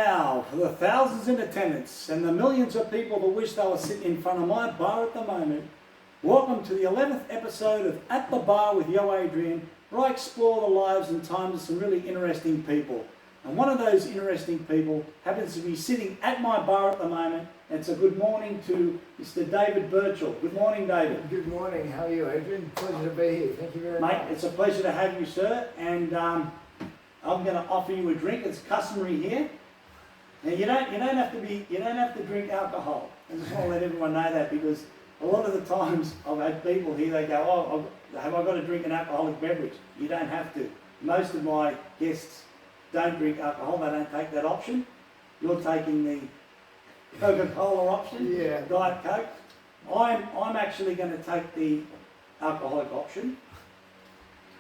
now, for the thousands in attendance and the millions of people that wish they were sitting in front of my bar at the moment, welcome to the 11th episode of At the Bar with Yo Adrian, where I explore the lives and times of some really interesting people. And one of those interesting people happens to be sitting at my bar at the moment, and it's a good morning to Mr. David Birchell. Good morning, David. Good morning. How are you, Adrian? Pleasure to be here. Thank you very much. Mate, it's a pleasure to have you, sir, and I'm going to offer you a drink. It's customary here. Now you don't have to drink alcohol. I just want to let everyone know that, because a lot of the times I've had people here, they go, "Oh, have I got to drink an alcoholic beverage?" You don't have to. Most of my guests don't drink alcohol. They don't take that option. You're taking the Coca-Cola option, Yeah. Diet Coke. I'm actually going to take the alcoholic option.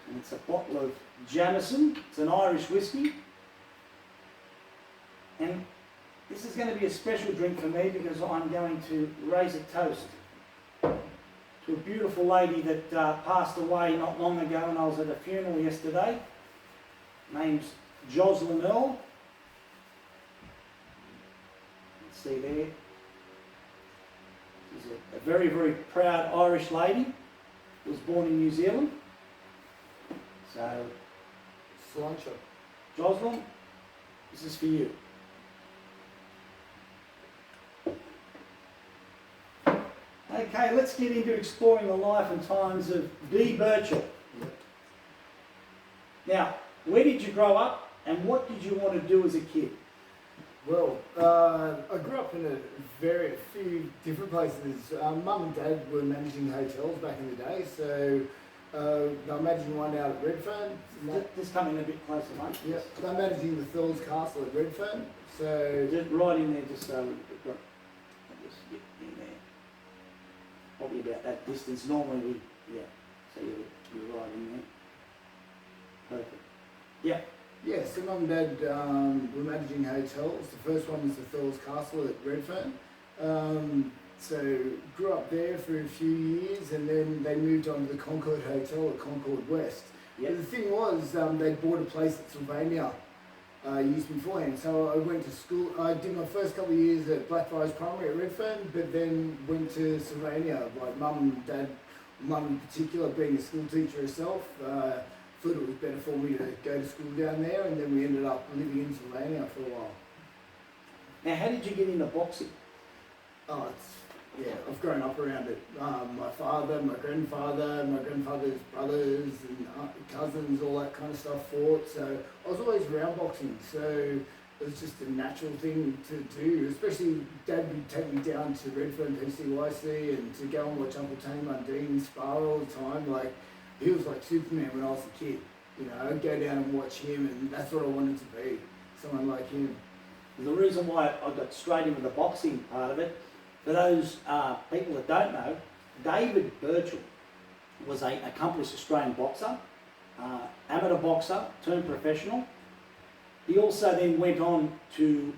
And it's a bottle of Jameson. It's an Irish whiskey. And this is going to be a special drink for me, because I'm going to raise a toast to a beautiful lady that passed away not long ago, and I was at a funeral yesterday. Name's Jocelyn Earl. Let's see there. She's a very, very proud Irish lady. Was born in New Zealand. So, Cilantro. Jocelyn, this is for you. Okay, let's get into exploring the life and times of David Birchell. Now, where did you grow up, and what did you want to do as a kid? Well, I grew up in a few different places. Mum and Dad were managing hotels back in the day, so they're managing one out at Redfern. Just come in a bit closer, mate. Yeah, they're managing the Thurles Castle at Redfern. So Just right in there, just so we've got. Just get in there. Probably about that distance. Normally so you're right in there. Perfect. Yeah. yeah, so Mum and Dad were managing hotels. The first one was the Thurles Castle at Redfern. So grew up there for a few years, and then they moved on to the Concord Hotel at Concord West. Yep. But the thing was, they bought a place at Sylvania years beforehand. So I went to school. I did my first couple of years at Blackfriars Primary at Redfern, but then went to Sylvania. Like Mum in particular, being a school teacher herself, thought it was better for me to go to school down there, and then we ended up living in Sylvania for a while. Now, how did you get into boxing? I've grown up around it. My father, my grandfather's brothers and cousins, all that kind of stuff fought. So I was always around boxing. So it was just a natural thing to do. Especially Dad would take me down to Redfern PCYC and to go and watch Uncle Tony Mundine spar all the time. Like, he was like Superman when I was a kid. You know, I'd go down and watch him, and that's what I wanted to be. Someone like him. The reason why I got straight into the boxing part of it, for those people that don't know, David Birchell was an accomplished Australian boxer, amateur boxer turned professional. He also then went on to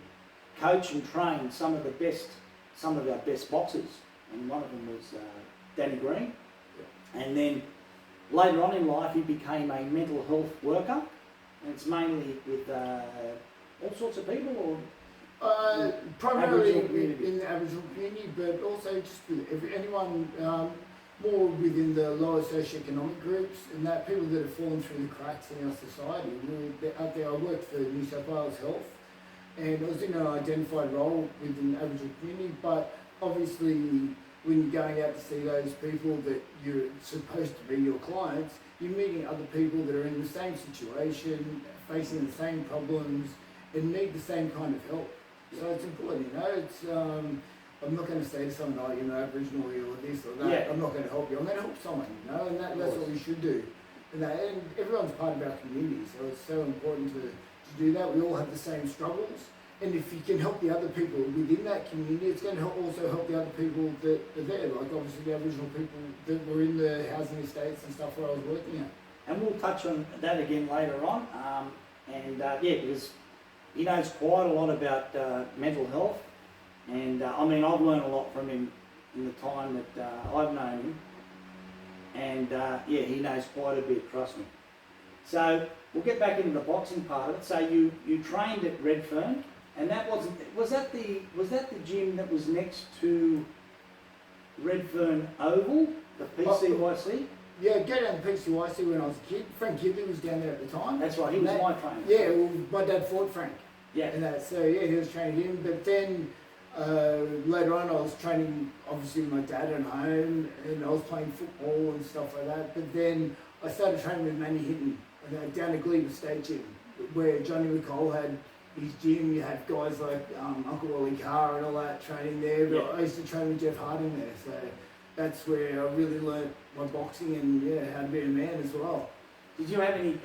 coach and train some of our best boxers, and one of them was Danny Green. And then later on in life, he became a mental health worker, and it's mainly with all sorts of people, or primarily in the Aboriginal community, but also just with anyone more within the lower socioeconomic groups, and that people that have fallen through the cracks in our society. Out there, I worked for New South Wales Health, and I was in an identified role within the Aboriginal community, but obviously when you're going out to see those people that you're supposed to be your clients, you're meeting other people that are in the same situation, facing the same problems, and need the same kind of help. So it's important, you know. It's I'm not going to say to someone, "Oh, you're not Aboriginal or this or that." Yeah. I'm not going to help you. I'm going to help someone, you know, and that's what we should do. And everyone's part of our community, so it's so important to do that. We all have the same struggles, and if you can help the other people within that community, it's going to also help the other people that are there. Like obviously the Aboriginal people that were in the housing estates and stuff where I was working at. And we'll touch on that again later on. Because he knows quite a lot about mental health, and I've learned a lot from him in the time that I've known him, and he knows quite a bit, trust me. So we'll get back into the boxing part of it. So you trained at Redfern, and the gym that was next to Redfern Oval, the PCYC? Yeah, go down to PCYC when I was a kid. Frank Gidley was down there at the time. That's right, he was my trainer. Yeah, well, my dad fought Frank. Yeah. And that, so yeah, he was training him. But then later on, I was training obviously with my dad at home, and I was playing football and stuff like that. But then I started training with Manny Hinton down at Glebe State Gym, where Johnny McCall had his gym. You had guys like Uncle Wally Carr and all that training there. But Yeah. I used to train with Jeff Harding there, so that's where I really learnt my boxing and how to be a man as well. Did you have any?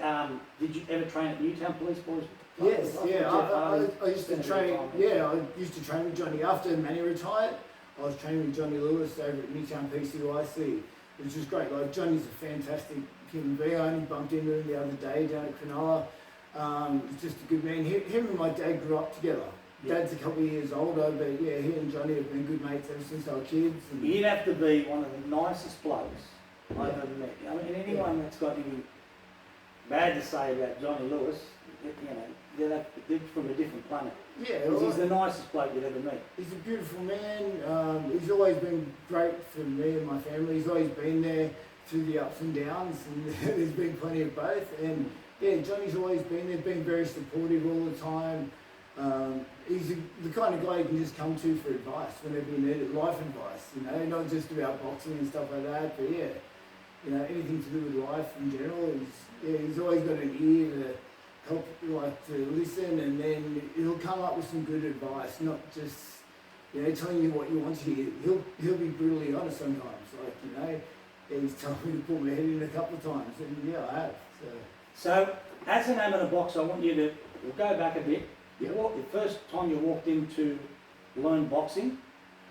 Did you ever train at Newtown Police Boys? Yes, yeah. I used to Spent a bit train. of time. Yeah, I used to train with Johnny after Manny retired. I was training with Johnny Lewis over at Newtown PCYC, which was great. Like Johnny's a fantastic human being. I only bumped into him the other day down at Cronulla. He's just a good man. Him and my dad grew up together. Yeah. Dad's a couple of years older, but yeah, he and Johnny have been good mates ever since they were kids. And You'd have to be one of the nicest blokes I've ever met. I mean, anyone that's got anything bad to say about Johnny Lewis, they're from a different planet. yeah, Because he's the nicest bloke you'd ever meet. he's a beautiful man. He's always been great for me and my family. He's always been there through the ups and downs, and there's been plenty of both. And yeah, Johnny's always been there, been very supportive all the time. He's the kind of guy you can just come to for advice whenever you need it, life advice, not just about boxing and stuff like that, but yeah, anything to do with life in general. He's always got an ear to help, like to listen, and then he'll come up with some good advice, not just telling you what you want to hear. He'll be brutally honest sometimes, he's told me to pull my head in a couple of times, and yeah, I have. So, as an amateur boxer, I want you to we'll go back a bit. Yeah. The first time you walked into learn boxing,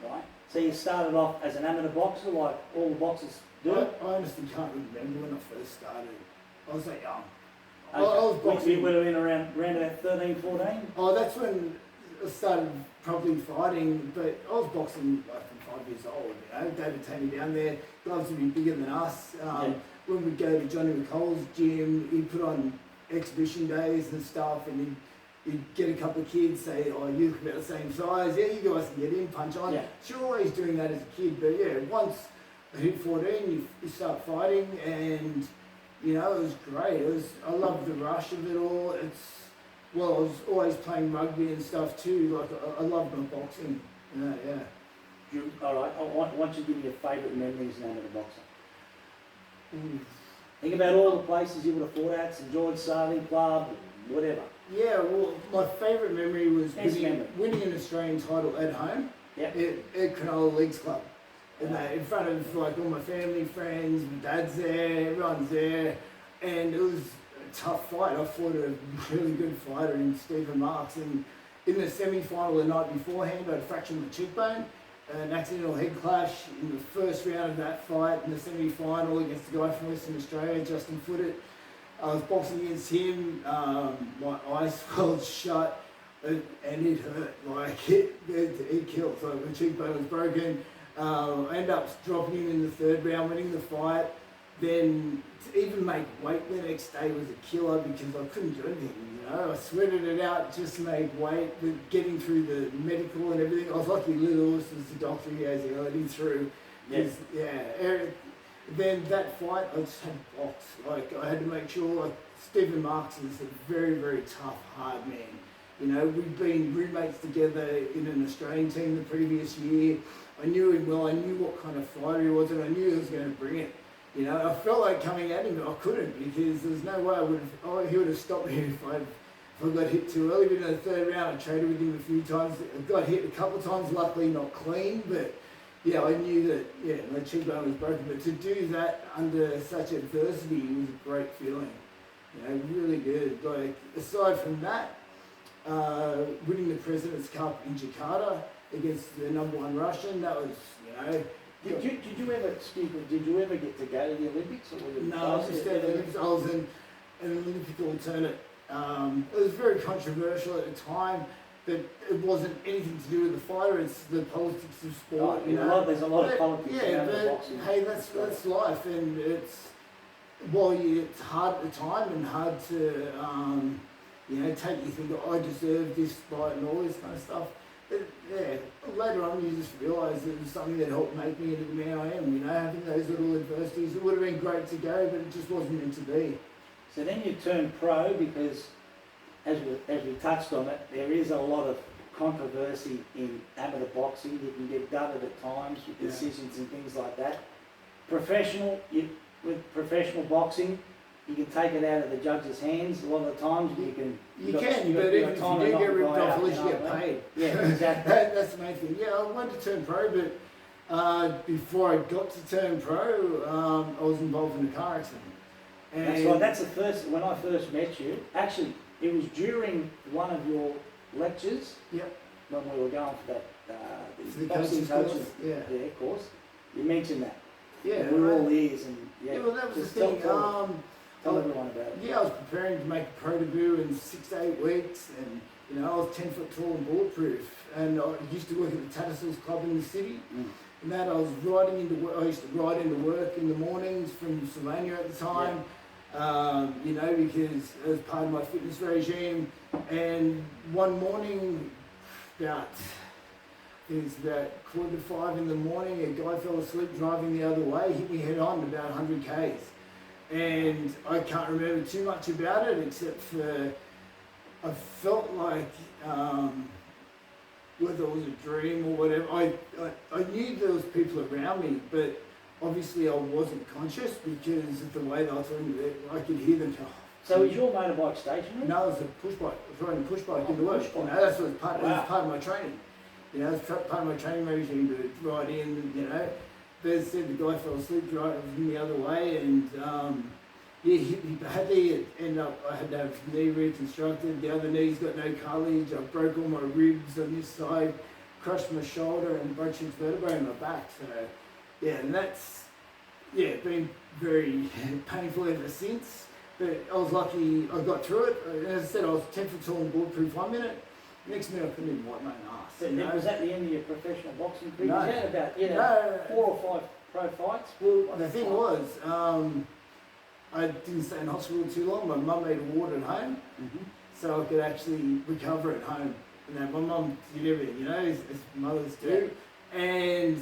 right? So you started off as an amateur boxer, like all the boxers do. I honestly can't remember when I first started. I was like young. Okay. I was boxing. You would have been around about 13, 14? Oh, that's when I started probably fighting, but I was boxing like from 5 years old, David take me down there, gloves would be bigger than us. When we'd go to Johnny McCall's gym, he'd put on exhibition days and stuff, and he'd get a couple of kids, say, oh, you look about the same size, yeah, you guys can get in, punch on. Yeah. So you're always doing that as a kid, but yeah, once I hit 14, you start fighting, and it was great. I loved the rush of it all. I was always playing rugby and stuff too. Like I loved my boxing. Yeah. All right. I want you to give me your favourite memories as an amateur boxer. Think about all the places you would have fought at, St George Sailing Club, whatever. Yeah. Well, my favourite memory was Memory. winning an Australian title at home. Yep. At Cronulla Leagues Club. And in front of like all my family, friends, my dad's there, everyone's there, and it was a tough fight. I fought a really good fighter in Stephen Marks, and in the semi-final the night beforehand I'd fractured my cheekbone, an accidental head clash in the first round of that fight in the semi-final against the guy from Western Australia, Justin Foote. I was boxing against him, my eyes swelled shut, and it hurt, like it killed, so my cheekbone was broken. I ended up dropping him in the third round, winning the fight. Then to even make weight the next day was a killer because I couldn't do anything, I sweated it out just to make weight, but getting through the medical and everything. I was lucky Lou Lewis was the doctor, he let him through. Yes. Then that fight, I just had to box. Like I had to make sure, like Stephen Marks is a very, very tough, hard man. We'd been roommates together in an Australian team the previous year. I knew him well, I knew what kind of fighter he was, and I knew he was going to bring it. I felt like coming at him, but I couldn't because there was no way he would have stopped me if I got hit too early. But in the third round, I traded with him a few times. I got hit a couple of times, luckily not clean, but I knew that, my cheekbone was broken. But to do that under such adversity was a great feeling. Really good. Like, aside from that, winning the President's Cup in Jakarta against the #1 Russian, that was, Did you ever get to go to the Olympics? Or were you No, I was just at the Olympics. I was in an Olympic alternate. It was very controversial at the time, but it wasn't anything to do with the fighter. It's the politics of sport. There's a lot of politics around the boxing. Hey, that's life, and it's it's hard at the time and hard to take. You think, I deserve this fight and all this kind of stuff. yeah, later on you just realise it was something that helped make me into the man I am, you know, having those little adversities. It would have been great to go, but it just wasn't meant to be. So then you turn pro because, as we touched on it, there is a lot of controversy in amateur boxing. You can get dudded at times with decisions and things like that. With professional boxing, you can take it out of the judge's hands. A lot of the times you can. But if you do get ripped off, at least you get paid. Yeah, exactly. That's the main thing. Yeah, I wanted to turn pro, but before I got to turn pro, I was involved in a car accident. And That's right. That's the first. When I first met you, actually, it was during one of your lectures. Yep. When we were going for that the boxing coaching course, you mentioned that. Yeah. And we were all ears and yeah, well, that was just the thing. tell everyone about it. Yeah, I was preparing to make a pro debut in 6 to 8 weeks, and you know, I was 10 foot tall and bulletproof, and I used to work at the Tattersalls Club in the city. And that I was riding into work. I used to ride into work in the mornings from Sylvania at the time. You know, because it was part of my fitness regime. And one morning, about 4:45 in the morning, a guy fell asleep driving the other way, hit me head on about 100 k's. And I can't remember too much about it, except for I felt like whether it was a dream or whatever. I knew there was people around me, but obviously I wasn't conscious because of the way that I was talking. I could hear them. So was your motorbike stationary? No, it was a push bike. I was riding a push bike into work. You know, that's what it was part of my training. You know, it's part of my training regime to ride in. You know, but as I said, the guy fell asleep driving the other way, and he hit me badly. It ended up I had to have knee reconstructed. The other knee's got no cartilage. I broke all my ribs on this side, crushed my shoulder, and broke 6 vertebrae in my back. So yeah, and that's been very painful ever since. But I was lucky I got through it. As I said, I was 10 foot tall and bulletproof 1 minute. Next minute I couldn't even wipe my ass. But was that the end of your professional boxing career? No. You had about 4 or 5 pro fights? Well, the thing was, I didn't stay in hospital too long. My mum made a ward at home, so I could actually recover at home. You know, my mum did everything, you know, as mothers do. And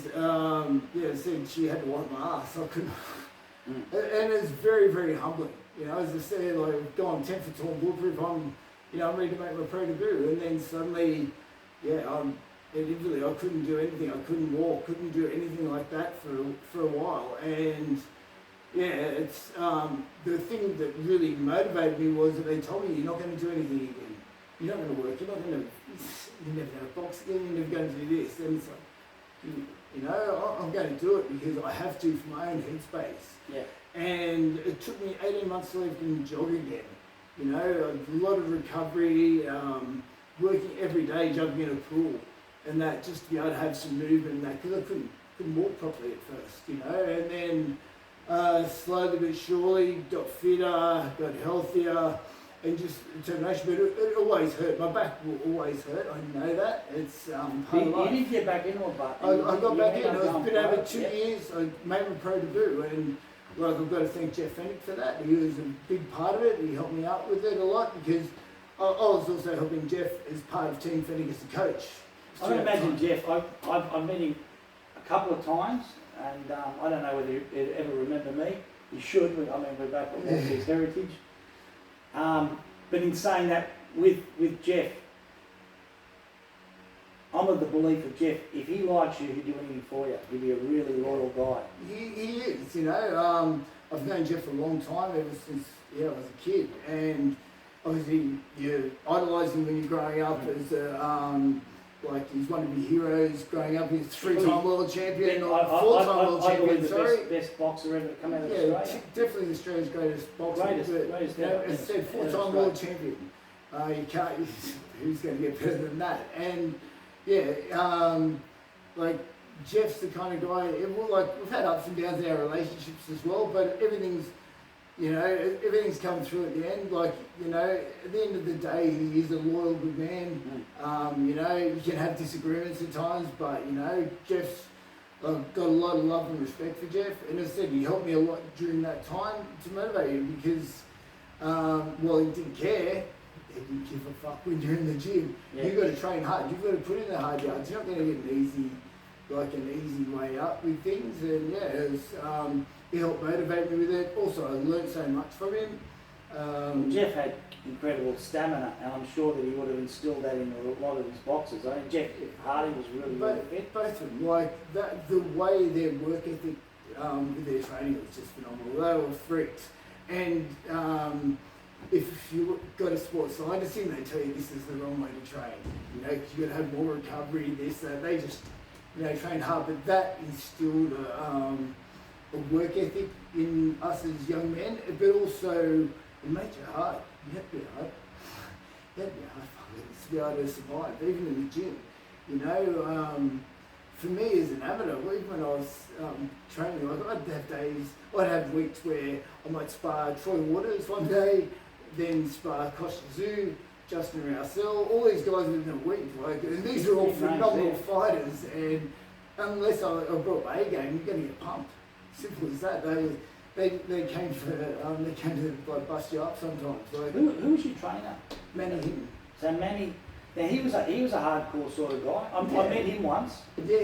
said she had to wipe my ass. So I couldn't. And it's very, very humbling. You know, as I said, like going 10 foot tall and bulletproof, I'm ready to make my pro debut, and then suddenly, I couldn't do anything. I couldn't walk, couldn't do anything like that for a while. And it's the thing that really motivated me was that they told me you're not going to do anything again. You're not going to work. You're never going to box again. You're never going to do this. And it's like, I'm going to do it because I have to for my own headspace. Yeah. And it took me 18 months to even jog again. You know, a lot of recovery, working every day, jumping in a pool, and that just to be able to have some movement and that, because I couldn't walk properly at first, you know, and then slowly but surely got fitter, got healthier, and just determination. But it always hurt. My back will always hurt. I know that. It's part of life. You did get back in, or but I got back in. It's been over 2 years. I made my pro debut, and I've got to thank Jeff Fennick for that. He was a big part of it. He helped me out with it a lot because I was also helping Jeff as part of Team Fennick as a coach. I can imagine Jeff. I've met him a couple of times, and I don't know whether he'd ever remember me. He should. I mean, we're back with his heritage. But in saying that, with Jeff, I'm of the belief of Jeff, if he likes you, he'd do anything for you. He'd be a really loyal guy. He is, you know. I've known Jeff for a long time, ever since I was a kid. And obviously, you idolise him when you're growing up as like he's one of your heroes growing up. He's 3-time world champion, or 4-time world champion. Sorry, the best boxer ever to come out of Australia. Definitely Australia's greatest boxer. Greatest, as I said, 4-time world champion. You can't. Who's going to get better than that? And like Jeff's the kind of guy. We've had ups and downs in our relationships as well, but everything's come through at the end. Like, you know, at the end of the day, he is a loyal, good man. You know, you can have disagreements at times, but, you know, Jeff's got a lot of love and respect for Jeff. And as I said, he helped me a lot during that time to motivate him because, he didn't care. they didn't give a fuck when you're in the gym. Yeah. You've got to train hard. You've got to put in the hard yards. You're not going to get an easy way up with things. And yeah, it was, he helped motivate me with it. Also, I learned so much from him. Jeff had incredible stamina, and I'm sure that he would have instilled that in a lot of his boxers. I mean, Jeff Hardy was really fit. Both of them, like that, the way their work ethic with their training was just phenomenal. They were freaks. And if you got a sports scientist in, they tell you this is the wrong way to train. You know, 'cause you got to have more recovery, this, that. They just, trained hard. But that instilled a work ethic in us as young men, but also it made you hard. You had to be hard. You had to be hard to be able to survive, even in the gym. For me as an amateur, even when I was training, like I'd have days, I'd have weeks where I might spar Troy Waters one day, then spar Kosh Zoo, Justin Rousseau, all these guys within a week. And these are all phenomenal fighters, and unless I brought my A game, you're going to get pumped. Simple as that. They came to like bust you up sometimes. Who was your trainer? Manny Hinton. So Manny, now he was a hardcore sort of guy. I met him once. Yeah,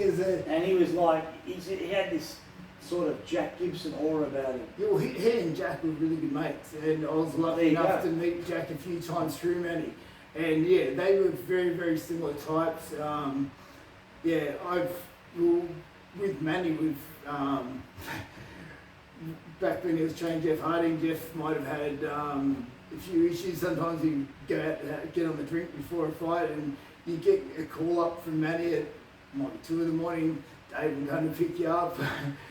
and he was like, he had this sort of Jack Gibson aura about him. Yeah, well, he and Jack were really good mates, and I was lucky enough to meet Jack a few times through Manny. And yeah, they were very, very similar types. With Manny, back when he was training Jeff Harding, Jeff might have had a few issues. Sometimes he'd go out, get on the drink before a fight, and you get a call up from Manny at might be 2 a.m. Dave will come to pick you up.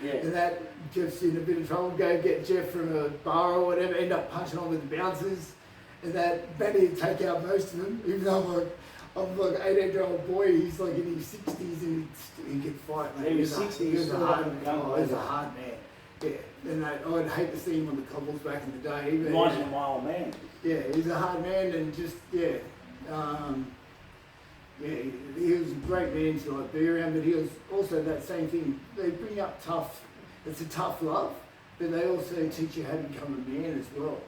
Yeah. And that Jeff's in a bit of trouble. Go get Jeff from a bar or whatever, end up punching on with the bouncers. And that Manny would take out most of them, even though I'm like an 18-year-old boy, he's like in his 60s and he could fight. Mate. He was 60, he was a hard man. He was a hard man. Yeah, and I'd hate to see him on the cobbles back in the day. Reminds me of my old man. Yeah, he's a hard man and just, he was a great man to like be around, but he was also that same thing. They bring up tough, it's a tough love, but they also teach you how to become a man as well.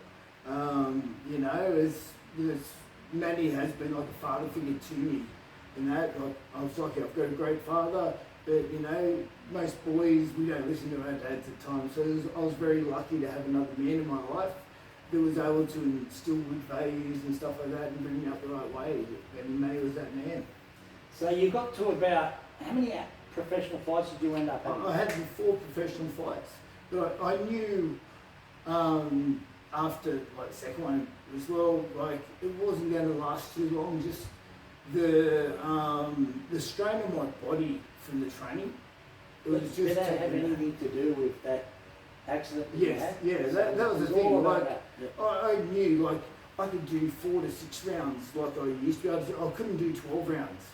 As Manny has been like a father figure to me, and that like, I was lucky. I've got a great father, but most boys we don't listen to our dads at times. So I was very lucky to have another man in my life that was able to instill good values and stuff like that and bring me up the right way. And Manny was that man. So you got to about how many professional fights did you end up having? I had 4 professional fights, but I knew. After like the second one as well, like it wasn't going to last too long. Just the strain on my body from the training. It was just. Did that have anything to do with that accident that you had? Yeah, that was the thing. Like I knew like I could do 4 to 6 rounds like I used to be able to. I couldn't do 12 rounds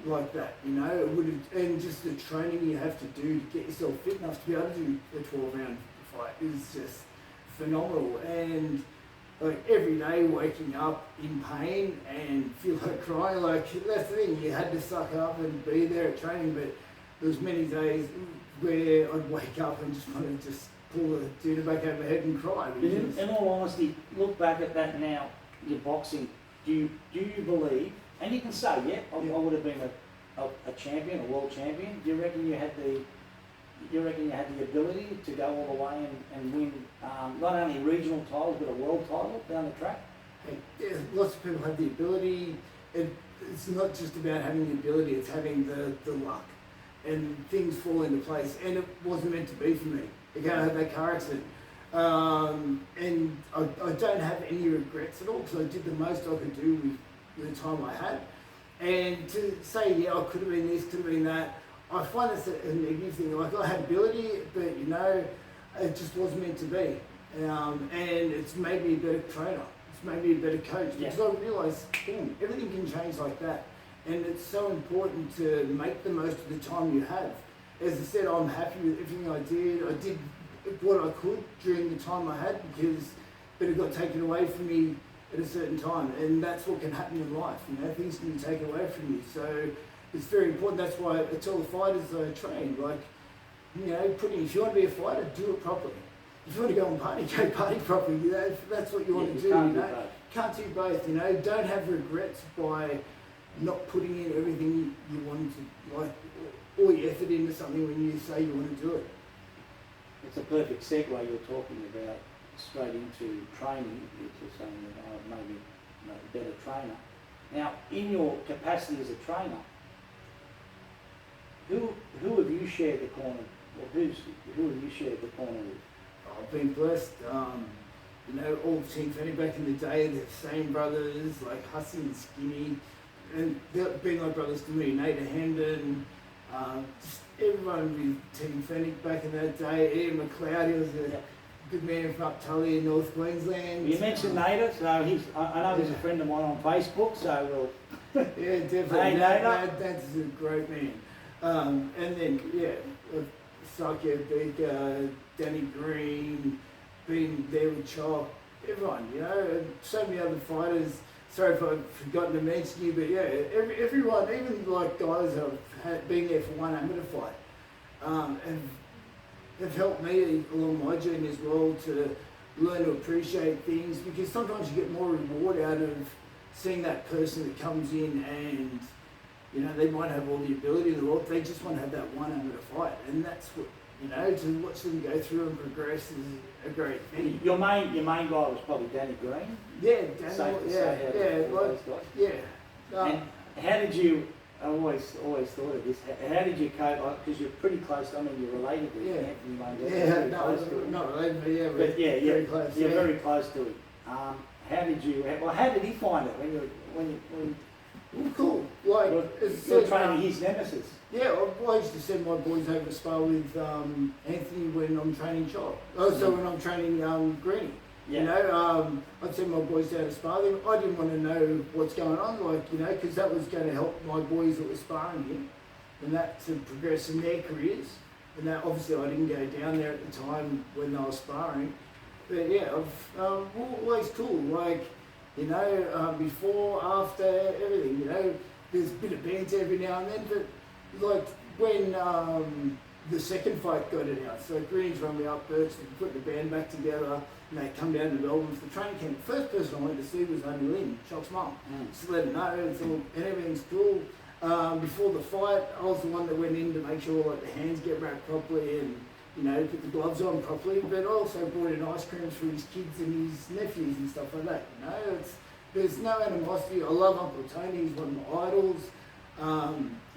like that. It would have, and just the training you have to do to get yourself fit enough to be able to do a 12-round fight is just phenomenal. And like every day waking up in pain and feel like crying, like that's the thing, you had to suck up and be there at training, but there was many days where I'd wake up and just want to just pull the tuna back over my head and cry. In all honesty, look back at that now, your boxing, do you believe, and you can say, I would have been a champion, a world champion, do you reckon you had the ability to go all the way and win not only regional titles but a world title down the track? Yeah, lots of people have the ability. It's not just about having the ability, it's having the luck. And things fall into place. And it wasn't meant to be for me. Again, I had that car accident. And I don't have any regrets at all because I did the most I could do with the time I had. And to say, I could have been this, could have been that, I find it's a negative thing. Like I had ability, but it just wasn't meant to be. And it's made me a better trainer. It's made me a better coach because I realised, everything can change like that. And it's so important to make the most of the time you have. As I said, I'm happy with everything I did. I did what I could during the time I had but it got taken away from me at a certain time. And that's what can happen in life. Things can be taken away from you. So it's very important. That's why I tell the fighters I train, if you want to be a fighter, do it properly. If you want to go and party, go party properly. That's what you want to do. can't do both, you know. Don't have regrets by not putting in everything you want to, like, all your effort into something when you say you want to do it. It's a perfect segue. You're talking about straight into training. You're saying that I maybe a better trainer. Now, in your capacity as a trainer, who have you shared the corner? Or who have you shared the corner with? I've been blessed. You know, all Team Fanny back in the day, the same brothers, like Hussey and Skinny, and they've been like brothers to me, Nate Hendon, just everyone with Team Fennec back in that day. Ian McLeod, he was a good man from up Tully in North Queensland. You mentioned Nate, so I know he's a friend of mine on Facebook, so we'll... Yeah, definitely. Hey, That's a great man. And then, Saki Baker, Danny Green, been there with Chop, everyone, you know, and so many other fighters. Sorry if I've forgotten to mention you, but yeah, everyone, even like guys that have been there for one amateur fight, have helped me along my journey as well to learn to appreciate things, because sometimes you get more reward out of seeing that person that comes in and, you know, they might have all the ability in the world, they just want to have that one amateur fight, and that's what, you know, to watch them go through and progress is a great thing. Your main guy was probably Danny Green? Yeah, Daniel, yeah. And how did you, I always thought of this, how did you cope, because you're pretty close, I mean you're related to Anthony Mundell. Yeah, no, not related, but very close. You're very close to him. How did he find it when cool, like, you're training his nemesis? Yeah, I used to send my boys over to spar with Anthony when I'm training Chop. Also when I'm training Greenie. Yeah. You know, I'd send my boys down to spar them. I didn't want to know what's going on, like, you know, because that was going to help my boys that were sparring him, and that to progress in their careers. And that obviously I didn't go down there at the time when they were sparring. But yeah, I've always cool, like, you know, before, after, everything, you know, there's a bit of banter every now and then, but like when the second fight got announced, so Green's run me up, Birch, and put the band back together, and they come down to Melbourne for the training camp. The first person I went to see was only Lynn, Chock's mum. Just let her know, and everything's cool. Before the fight, I was the one that went in to make sure like the hands get wrapped properly and, you know, put the gloves on properly, but I also brought in ice creams for his kids and his nephews and stuff like that, you know. There's no animosity. I love Uncle Tony, he's one of my idols.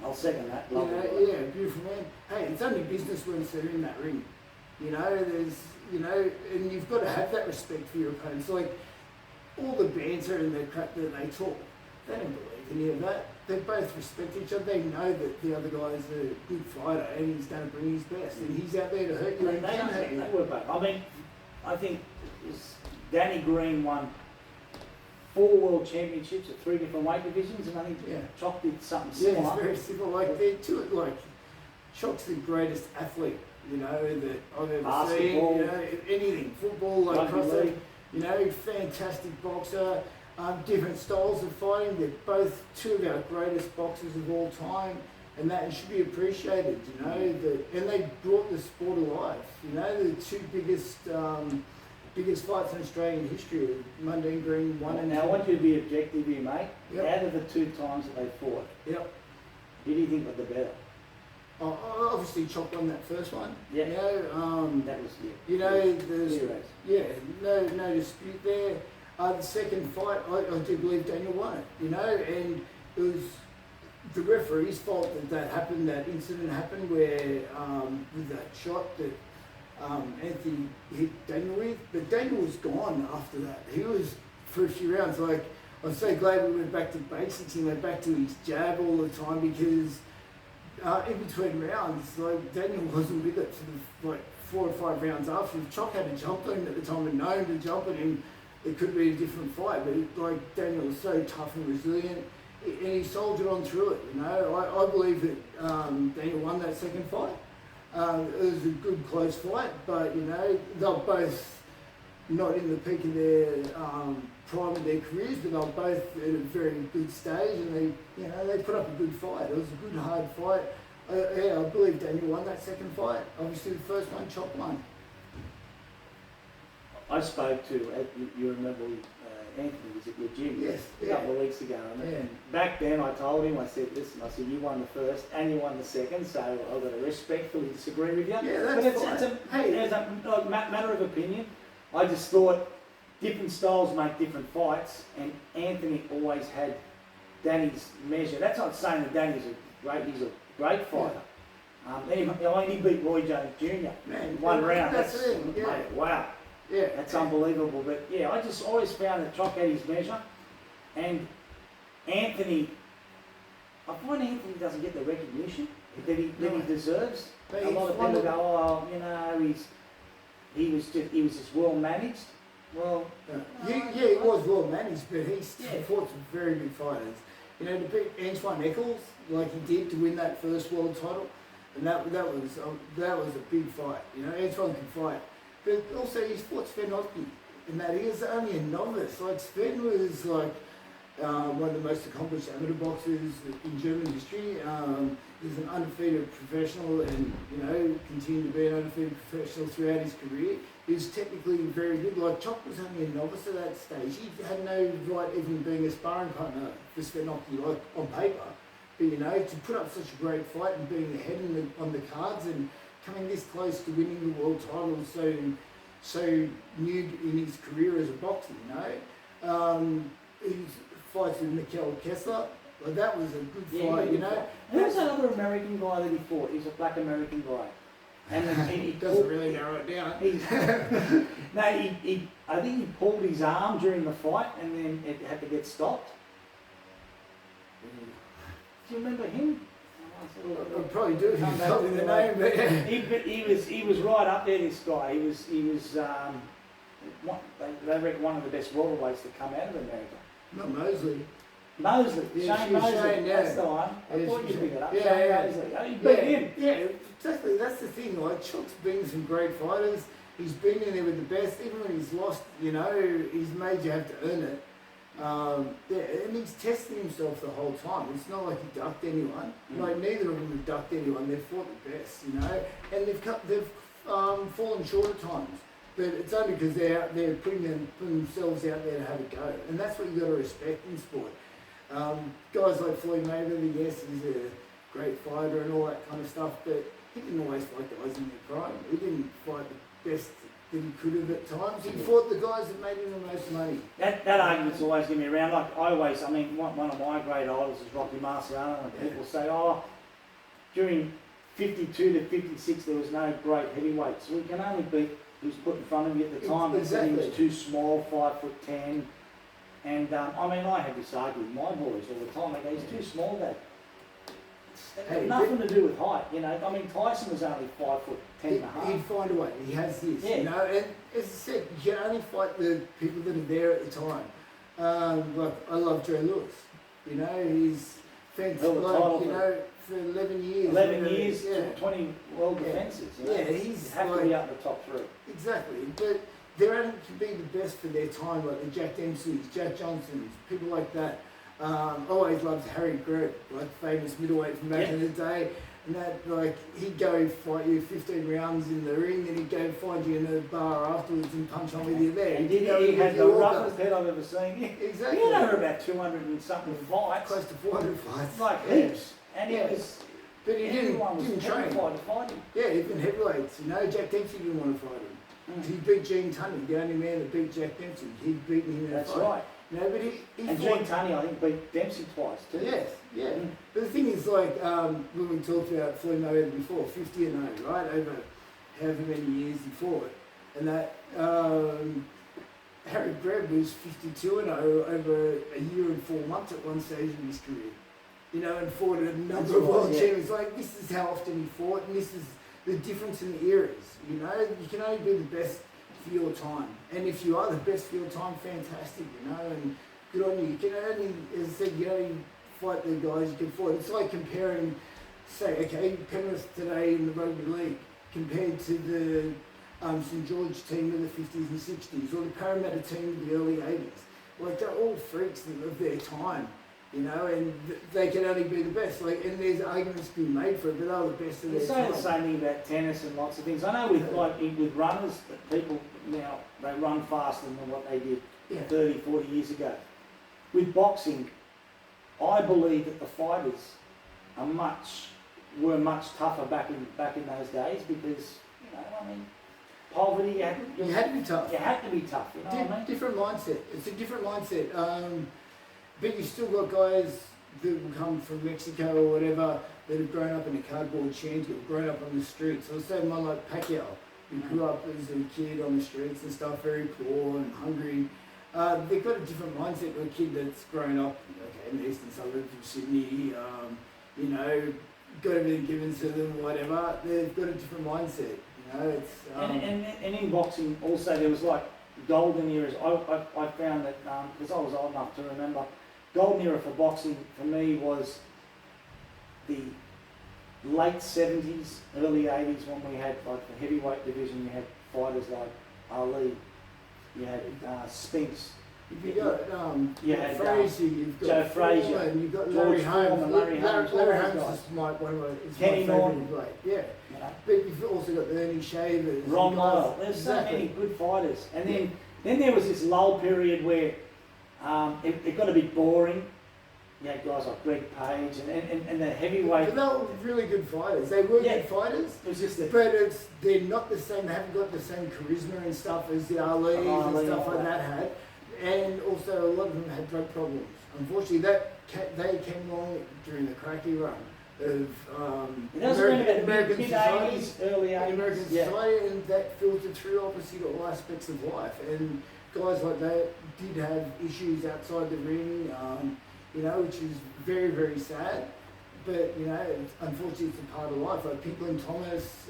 I'll second that. You know, yeah, beautiful man. Hey, it's only business when they're in that ring. You know, there's, you know, and you've got to have that respect for your opponents. Like, all the banter and the crap that they talk, they don't believe any of that. They both respect each other. They know that the other guy's a good fighter and he's going to bring his best. And he's out there to hurt you. They were both. I mean, I think Danny Green won 4 world championships at 3 different weight divisions, and I think Chock did something similar. Yeah, it's very simple. Like, they're two, like, Chock's the greatest athlete, you know, that I've ever Basketball, seen. You know, anything, football, like crossing, you know, fantastic boxer, different styles of fighting. They're both two of our greatest boxers of all time, and that should be appreciated, you know. And they brought the sport alive. You know, the two biggest fights in Australian history, Mundine Green 1 and 2. Now, I want you to be objective here, mate. Yep. Out of the 2 times that they fought, who do you think was the better? Obviously, Chock won that first one. Yeah. You know, that was, you know, there's no dispute there. The second fight, I do believe Daniel won it, you know, and it was the referee's fault that happened, that incident happened where, with that shot that Anthony hit Daniel with, but Daniel was gone after that. He was, for a few rounds, like, I'm so glad we went back to basics and went back to his jab all the time, because in between rounds, like, Daniel wasn't with it for the, like, 4 or 5 rounds after. If Chock had to jump on him at the time and known to jump at him, it could be a different fight, but like, Daniel was so tough and resilient, and he soldiered on through it, you know. I believe that Daniel won that second fight. It was a good close fight, but, you know, they're both not in the peak of their prime of their careers, but they're both at a very good stage, and they, you know, they put up a good fight. It was a good, hard fight. I believe Daniel won that second fight. Obviously, the first one, Chock won. I spoke to, you remember, Anthony was at your gym Yes, a yeah. couple of weeks ago. And Yeah. back then I told him, I said, listen, I said, you won the first and you won the second, so I've got to respectfully disagree with you. Yeah, that's but it's fine. it's a matter of opinion. I just thought different styles make different fights, and Anthony always had Danny's measure. That's not saying that Danny's he's a great fighter. He beat Roy Jones Jr. Man, in one round. that's the thing, yeah. Mate, wow. Yeah. That's unbelievable. But yeah, I just always found that Choc had his measure. And Anthony, I find Anthony doesn't get the recognition that he deserves. But A lot of people go, he was just well managed. Well, he was well managed, but he still Yeah. fought some very good fighters. You know, to beat Antoine Eccles like he did to win that first world title, and that was a big fight. You know, Antoine can fight, but also he's fought Sven Ottke, and that he is only a novice. Like Sven was like one of the most accomplished amateur boxers in German history. He's an undefeated professional, and continued to be an undefeated professional throughout his career. He was technically very good. Like Choc was only a novice at that stage. He had no right even being a sparring partner for Sven Ottke, like on paper. But to put up such a great fight and being ahead on the cards and coming this close to winning the world title so new in his career as a boxer, he fights with Mikkel Kessler. Like that was a good fight, Who was that other American guy that he fought? He's a black American guy. And he doesn't really narrow it down. I think he pulled his arm during the fight and then it had to get stopped. Do you remember him? I probably do. He's probably the name, but he was right up there. This guy. He was. They reckon one of the best welterweights to come out of America. Not Mosley. Mosley, Yeah, Shane Mosley, Shane, yeah. that's the one. I Yeah, thought you'd pick it up. yeah, Shane yeah. Mosley. Oh, you beat him. Yeah, exactly. That's the thing. Like Choc's been some great fighters. He's been in there with the best. Even when he's lost, he's made you have to earn it. And he's testing himself the whole time. It's not like he ducked anyone. Like neither of them have ducked anyone. They've fought the best, and they've fallen short at times. But it's only because they're out there putting themselves out there to have a go, and that's what you got to respect in sport. Guys like Floyd Mayweather, yes, he's a great fighter and all that kind of stuff, but he didn't always fight guys in their prime. He didn't fight the best that he could have at times. He fought the guys that made him the most money. That argument's always going to be around. Like one of my great idols is Rocky Marciano, and people say, during 52 to 56 there was no great heavyweights. We can only beat who's put in front of you at the time. Exactly. He was too small, 5'10". And I have this argument with my boys all the time. They go, he's too small, Dad. It's got nothing to do with height, Tyson was only 5'10" and a half. He'd find a way. He has this, Yeah. And as I said, you can only fight the people that are there at the time. Like I love Joe Lewis. He's fenced for 11 years. 11 years, yeah. 20 world defences. Yeah, he's have to be up the top three. Exactly, but they're only to be the best for their time, like the Jack Dempseys, Jack Johnsons, people like that. Always loved Harry Greb, like famous middleweight from back in the day. And that, he'd go fight you 15 rounds in the ring, then he'd go find you in a bar afterwards and punch on with you there. And he had the roughest head I've ever seen. Exactly. He had over about 200 and something fights. Close to 400 fights. Like heaps. And he was... But he didn't train. To fight him. Yeah, even heavyweights. Jack Dempsey didn't want to fight him. He beat Gene Tunney, the only man that beat Jack Dempsey. He'd beaten him in a fight. That's right. But he and fought... Gene Tunney, I think, beat Dempsey twice too. Yes, yeah. But the thing is, when we talked about Floyd Mayweather before, 50-0, right, over however many years he fought, and that Harry Greb was 52-0 over a year and 4 months at one stage in his career. And fought a number of world champions. This is how often he fought, and this is the difference in the eras. You can only be the best for your time. And if you are the best for your time, fantastic, and good on you. You can only, as I said, you only fight the guys you can fight. It's like comparing, say, Penrith today in the rugby league compared to the St George team of the 50s and 60s, or the Parramatta team of the early 80s. They're all freaks of their time. And they can only be the best. And there's arguments to be made for it, but they're the best of their time. They say the same thing about tennis and lots of things. I know with runners, that people now, they run faster than what they did 30, 40 years ago. With boxing, I believe that the fighters were much tougher back in those days because, poverty, you had to be tough. You had to be tough, Different mindset. It's a different mindset. But you still got guys that will come from Mexico or whatever that have grown up in a cardboard shanty or grown up on the streets. Or say one like Pacquiao, who grew up as a kid on the streets and stuff, very poor and hungry. They've got a different mindset to a kid that's grown up, in the eastern suburbs of Sydney, got everything given to them, whatever. They've got a different mindset, It's, and in boxing also there was like golden eras. I found that, because I was old enough to remember, golden era for boxing for me was the late 70s, early 80s when we had like the heavyweight division. You had fighters like Ali, you had Spinks. You've got Frazier, you've got Joe Frazier, and you've got Larry Holmes. Larry Holmes is one of my Kenny Norton. Yeah. But you've also got Ernie Shavers. Ron Lyle. There's so many good fighters. And then there was this lull period where it got a bit boring. You had guys like Greg Page and the heavyweight. But they were really good fighters. They were good fighters. It was just they're not the same. They haven't got the same charisma and stuff as the Ali's and stuff like that had. And also a lot of them had drug problems. Unfortunately, they came along during the cracky run of American society, early 80s, American society, and that filtered through obviously to all aspects of life. And guys like that did have issues outside the ring, which is very, very sad. But unfortunately, it's a part of life. Like people in Thomas.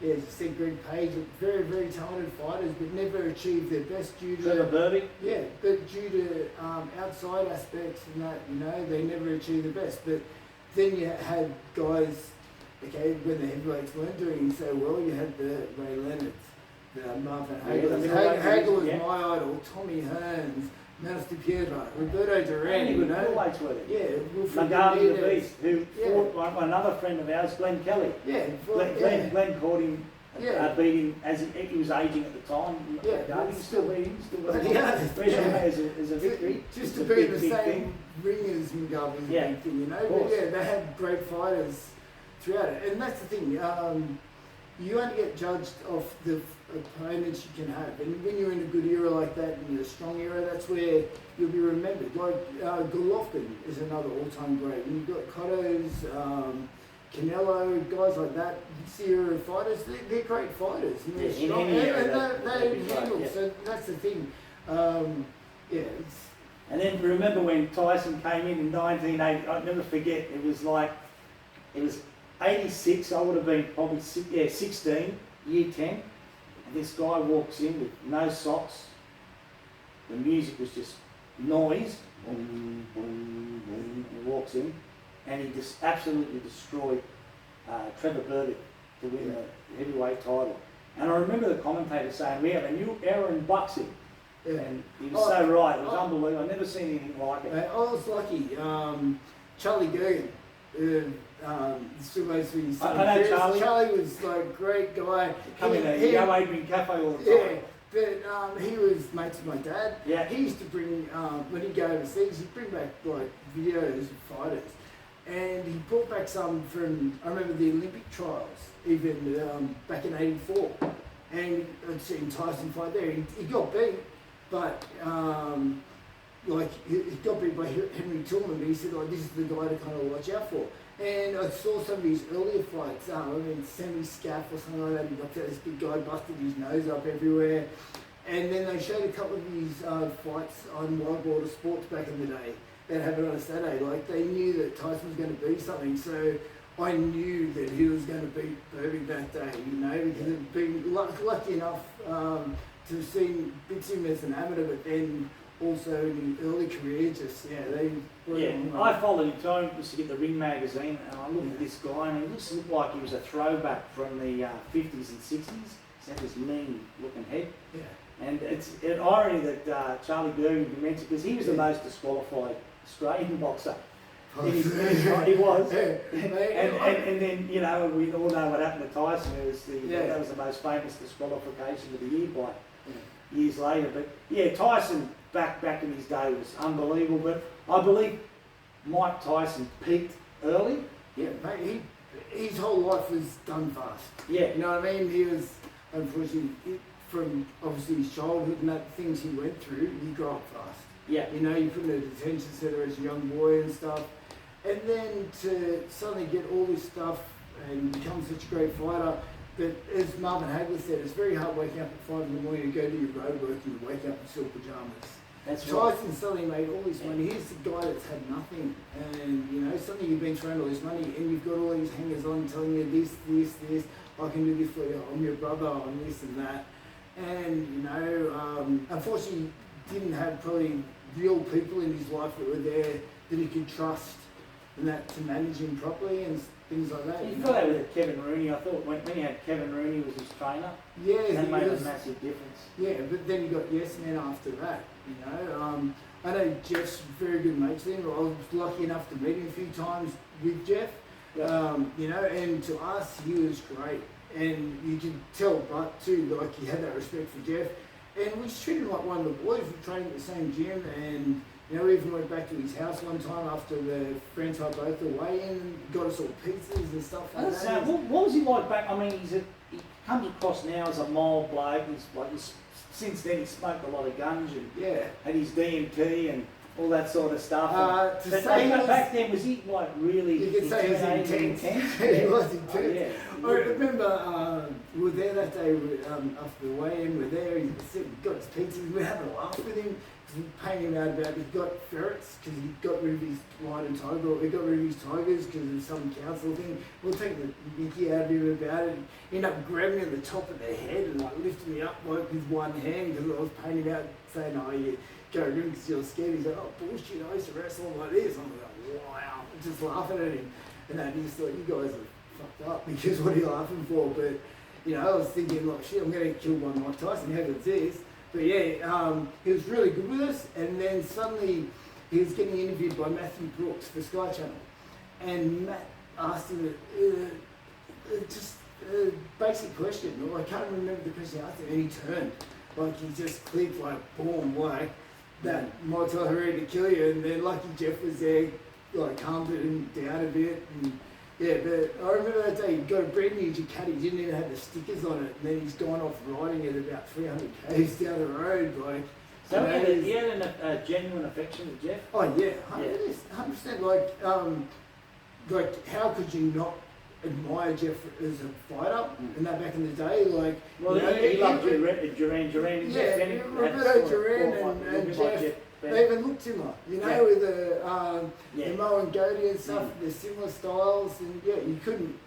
As I said, Greg Page, very, very talented fighters, but never achieved their best due to... Trevor Burbick? Yeah, but due to outside aspects and that, they never achieved the best. But then you had guys, when the heavyweights weren't doing so well, you had the Ray Leonards, the Marvin Hagler. Hagler was my idol, Tommy Hearns, Manus de Piedra, Roberto Duran, Mugabe the Beast, who fought another friend of ours, Glenn Kelly. Glenn caught him, beat him as he was aging at the time. Mugabe still beat him, as a victory. Just to be in the same ring as Mugabe was a big thing, But they had great fighters throughout it. And that's the thing, you only get judged off the opponents you can have, and when you're in a good era like that, in a strong era, that's where you'll be remembered. Like Golovkin is another all-time great. And you've got Cotto's, Canelo, guys like that. This era of fighters, they're great fighters, and they're strong, and they handle. So that's the thing. And then remember when Tyson came in 1980? I'll never forget. It was 86. I would have been probably 16, year 10. This guy walks in with no socks. The music was just noise. Boom, boom, boom. He walks in, and he just absolutely destroyed Trevor Burbick to win the heavyweight title. And I remember the commentator saying, "We have a new era in boxing." Yeah. And he was so right. It was unbelievable. I've never seen anything like it. I was lucky. Charlie Gergen. Still goes through his I know Charlie. Charlie was like a great guy. Come in a Yo Adrian cafe all the time. But he was mates with my dad. Yeah. He used to bring, when he'd go overseas, he'd bring back like videos of fighters. And he brought back some from, I remember the Olympic trials, even back in '84. And I'd seen Tyson fight there. He got beat, but he got beat by Henry Tillman, but he said, this is the guy to kind of watch out for. And I saw some of his earlier fights, semi-scaff or something like that. He got this big guy, busted his nose up everywhere. And then they showed a couple of his fights on Wild Water Sports back in the day. They'd have it on a Saturday. Like, they knew that Tyson was going to beat something. So I knew that he was going to beat Burbick that day, because I'd been lucky enough to have seen bits of him as an amateur, but then also in his early career, I followed him too, just to get the Ring magazine, and I looked at this guy, and he looked like he was a throwback from the 50s and 60s. He's had this mean-looking head. Yeah. And it's an irony that Charlie Gergen, you mentioned, because he was the most disqualified Australian boxer. He was. And then, we all know what happened to Tyson. That was the most famous disqualification of the year by years later. But yeah, Tyson back in his day was unbelievable. But I believe Mike Tyson peaked early. Yeah, mate, his whole life was done fast. Yeah. You know what I mean? He was, unfortunately, from obviously his childhood and that things he went through, he grew up fast. Yeah. You know, you put in a detention centre as a young boy and stuff. And then to suddenly get all this stuff and become such a great fighter, but as Marvin Hagler said, it's very hard waking up at 5 in the morning to go to your road work and you wake up in silk pyjamas. That's right. Tyson suddenly made all this money. Here's the guy that's had nothing, and you know suddenly you've been thrown all this money, and you've got all these hangers on telling you this. I can do this for you. I'm your brother. I'm this and that, and you know, unfortunately, didn't have probably real people in his life that were there that he could trust, and that to manage him properly and things like that. You feel that with Kevin Rooney. I thought when he had Kevin Rooney was his trainer, yeah, that made a massive difference. Yeah, but then you got yes men after that. You know, I know Jeff's very good mates with him. I was lucky enough to meet him a few times with Jeff. Yeah. You know, and to us, he was great. And you could tell, but too, like he had that respect for Jeff. And we treated him like one of the boys. We trained at the same gym, and you know, we even went back to his house one time after the friends had both the weigh in, got us all pizzas and stuff like that. What was he like back? I mean, he comes across now as a mild bloke. Since then, he smoked a lot of guns and had his DMT and all that sort of stuff. Back then, was he like really? You could say he was intense. He was intense. Oh, yeah. I remember we were there that day after the weigh-in. We're there. He got his pizzas. We were having a laugh with him. We paying him out about he got ferrets because he got rid of his lion and tiger. He got rid of his tigers because of some council thing. We'll take the mickey out of him about it. He ended up grabbing me on the top of the head and like lifting me up like with one hand because I was paying him out saying, "Oh, you go ring because you're scared." He's like, "Oh bullshit! I used to wrestle like this." I'm like, "Wow!" Just laughing at him, and then he just thought, "You guys are fucked up because what are you laughing for?" But you know, I was thinking like, "Shit, I'm going to kill one Mike Tyson." How good this? But yeah, he was really good with us, and then suddenly he was getting interviewed by Matthew Brooks for Sky Channel, and Matt asked him just a basic question. I can't remember the question he asked him, and he turned, like he just clicked like boom, like that Mike Tyson ready to kill you, and then lucky Jeff was there, like calmed him down a bit, and yeah, but I remember that day he got a brand new Ducati, he didn't even have the stickers on it, and then he's gone off riding it about 300 k's down the road, like. So he had a genuine affection with Jeff? Oh yeah, 100%. Like how could you not admire Jeff as a fighter? And that back in the day, like. Well, you know, he loved Duran. Yeah, Roberto Duran and Jeff. They even looked similar, you know, with the Mo and Goaty and stuff, they're similar styles, and you couldn't,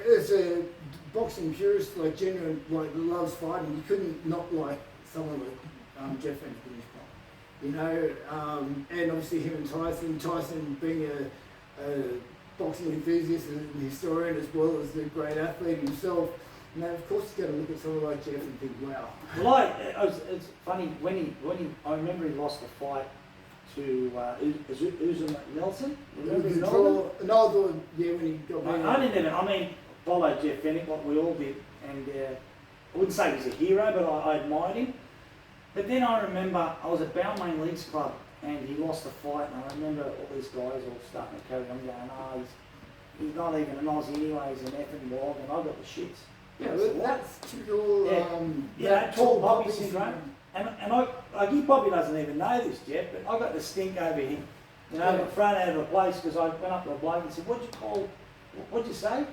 as a boxing purist, like genuine, like loves fighting, you couldn't not like someone like Jeff Van you know, and obviously him and Tyson being a boxing enthusiast and historian as well as a great athlete himself. Now, of course, you got to look at someone like Jeff and think, wow. Well, it's funny when I remember he lost the fight to Uzma Nelson. Remember his No, when he got beat. I mean, followed Jeff Fennick like we all did, and I wouldn't say he was a hero, but I admired him. But then I remember I was at Balmain Links Club, and he lost the fight, and I remember all these guys all starting to carry on going, he's not even an Aussie anyway, he's an effing wog, and I got the shits. Yeah, that's typical. Tall poppy syndrome. And he probably doesn't even know this, Jeff, but I got the stink over him. You know, I got thrown out of a place because I went up to a bloke and said, what'd you say?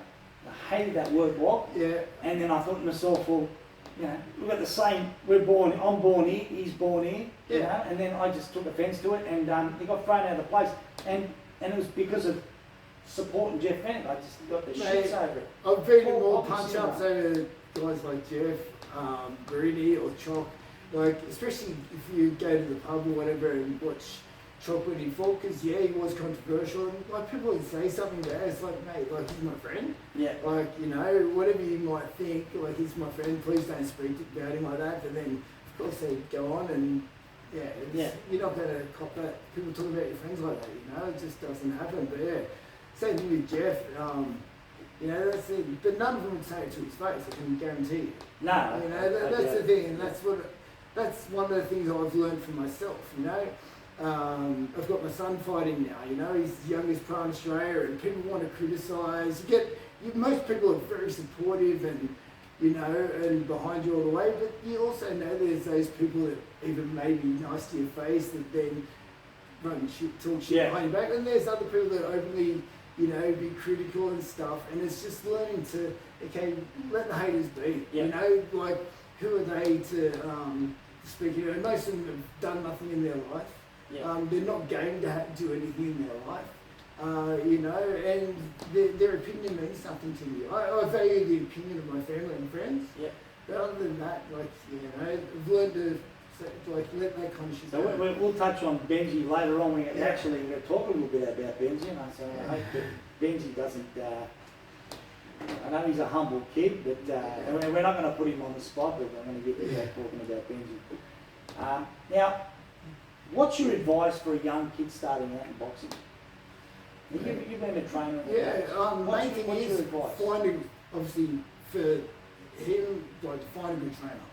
I hated that word, wog. Yeah. And then I thought to myself, well, you know, we've got the same, I'm born here, he's born here, you know, and then I just took offence to it, and he got thrown out of the place. And it was because of supporting Jeff Fennick. I just got the shits over it. I've been more punch-ups over guys like Jeff, Brady or Chalk. Like, especially if you go to the pub or whatever and watch Chalk when he fought, because he was controversial. And like people would say something there, it's like, mate, like he's my friend. Yeah. Like, you know, whatever you might think, like he's my friend, please don't speak about him like that. But then, of course, they go on and you're not going to cop that. People talk about your friends like that, you know, it just doesn't happen. But yeah. Same thing with Jeff, you know, that's it. But none of them would say it to his face, I can guarantee you. No. You know, that's the thing, and that's what that's one of the things I've learned for myself, you know. I've got my son fighting now, you know, he's the youngest pro in Australia, and people want to criticise. Most people are very supportive and, you know, and behind you all the way, but you also know there's those people that even may be nice to your face that then run shit, talk shit behind your back, and there's other people that openly, you know, be critical and stuff, and it's just learning to, okay, let the haters be, you know, like, who are they to speak, you know, most of them have done nothing in their life. They're not going to do anything in their life, you know, and their opinion means nothing to me. I value the opinion of my family and friends, but other than that, like, you know, I've learned to let that kind of shit go. So we'll touch on Benji later on. We're going to talk a little bit about Benji, and I hope that Benji doesn't, I know he's a humble kid, but we're not going to put him on the spot, but I'm going to get back talking about Benji. Now, what's your advice for a young kid starting out in boxing? You've been a trainer. Main thing is finding, obviously, for him, like, to find a good trainer.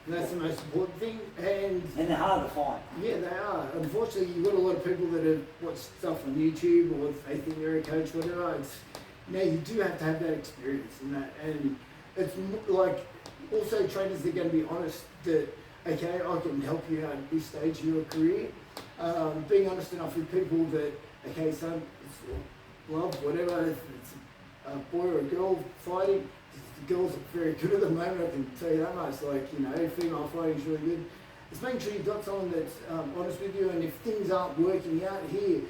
And that's the most important thing. And they're hard to find. Yeah, they are. Unfortunately, you've got a lot of people that have watched stuff on YouTube, or they think they're a coach, whatever. You do have to have that experience and that. And it's like, also trainers are going to be honest that, okay, I can help you out at this stage of your career. Being honest enough with people that, okay, son, it's love, whatever, if it's a boy or a girl fighting, the girls are very good at the moment, I can tell you that much. Like, you know, female fighting is really good. It's making sure you've got someone that's honest with you, and if things aren't working out here,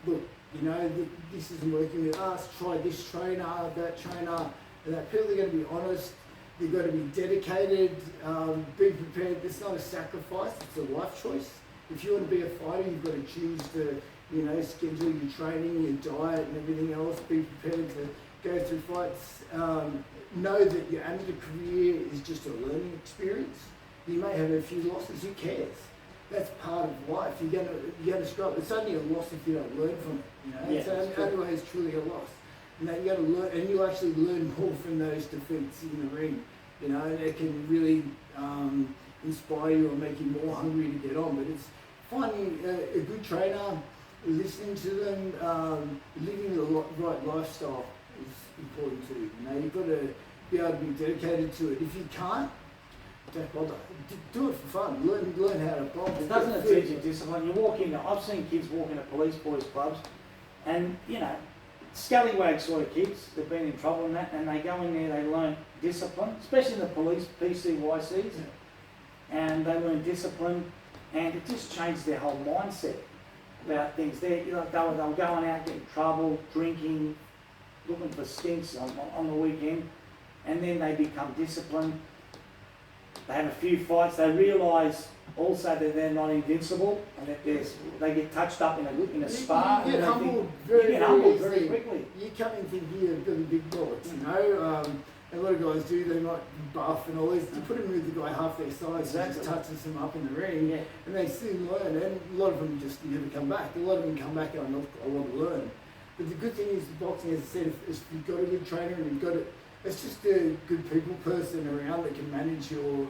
look, you know, this isn't working with us, try this trainer, that trainer, and that people are going to be honest. You've got to be dedicated, be prepared. It's not a sacrifice, it's a life choice. If you want to be a fighter, you've got to choose to, you know, schedule your training, your diet and everything else. Be prepared to go through fights. Know that your amateur career is just a learning experience. You may have a few losses, who cares? That's part of life. You're gonna struggle. It's only a loss if you don't learn from it. You know, it's only way it's truly a loss. You know, you got to learn, and you actually learn more from those defeats in the ring. You know, and it can really inspire you or make you more hungry to get on. But it's finding a good trainer, listening to them, living the right lifestyle is important too. You know, you've got to be able to be dedicated to it. If you can't, don't bother. Do it for fun. Learn how to box. It doesn't teach you discipline. You walk in. I've seen kids walk into police boys clubs, and you know, scallywag sort of kids. They've been in trouble and that, and they go in there. They learn discipline, especially the police PCYCs, and they learn discipline, and it just changed their whole mindset about things. They were going out, getting trouble, drinking, looking for stinks on the weekend, and then they become disciplined. They have a few fights. They realise also that they're not invincible, and that they get touched up in a spar. You get humbled very quickly. You come in thinking you've got a big bullets, you know. A lot of guys do. They might be buff and all this. You put them with the guy half their size, just touches them up in the ring, and they soon learn. And a lot of them just never come back. A lot of them come back and I want to learn. But the good thing is boxing, as I said, if you've got a good trainer and you've got it, it's just a good people person around that can manage your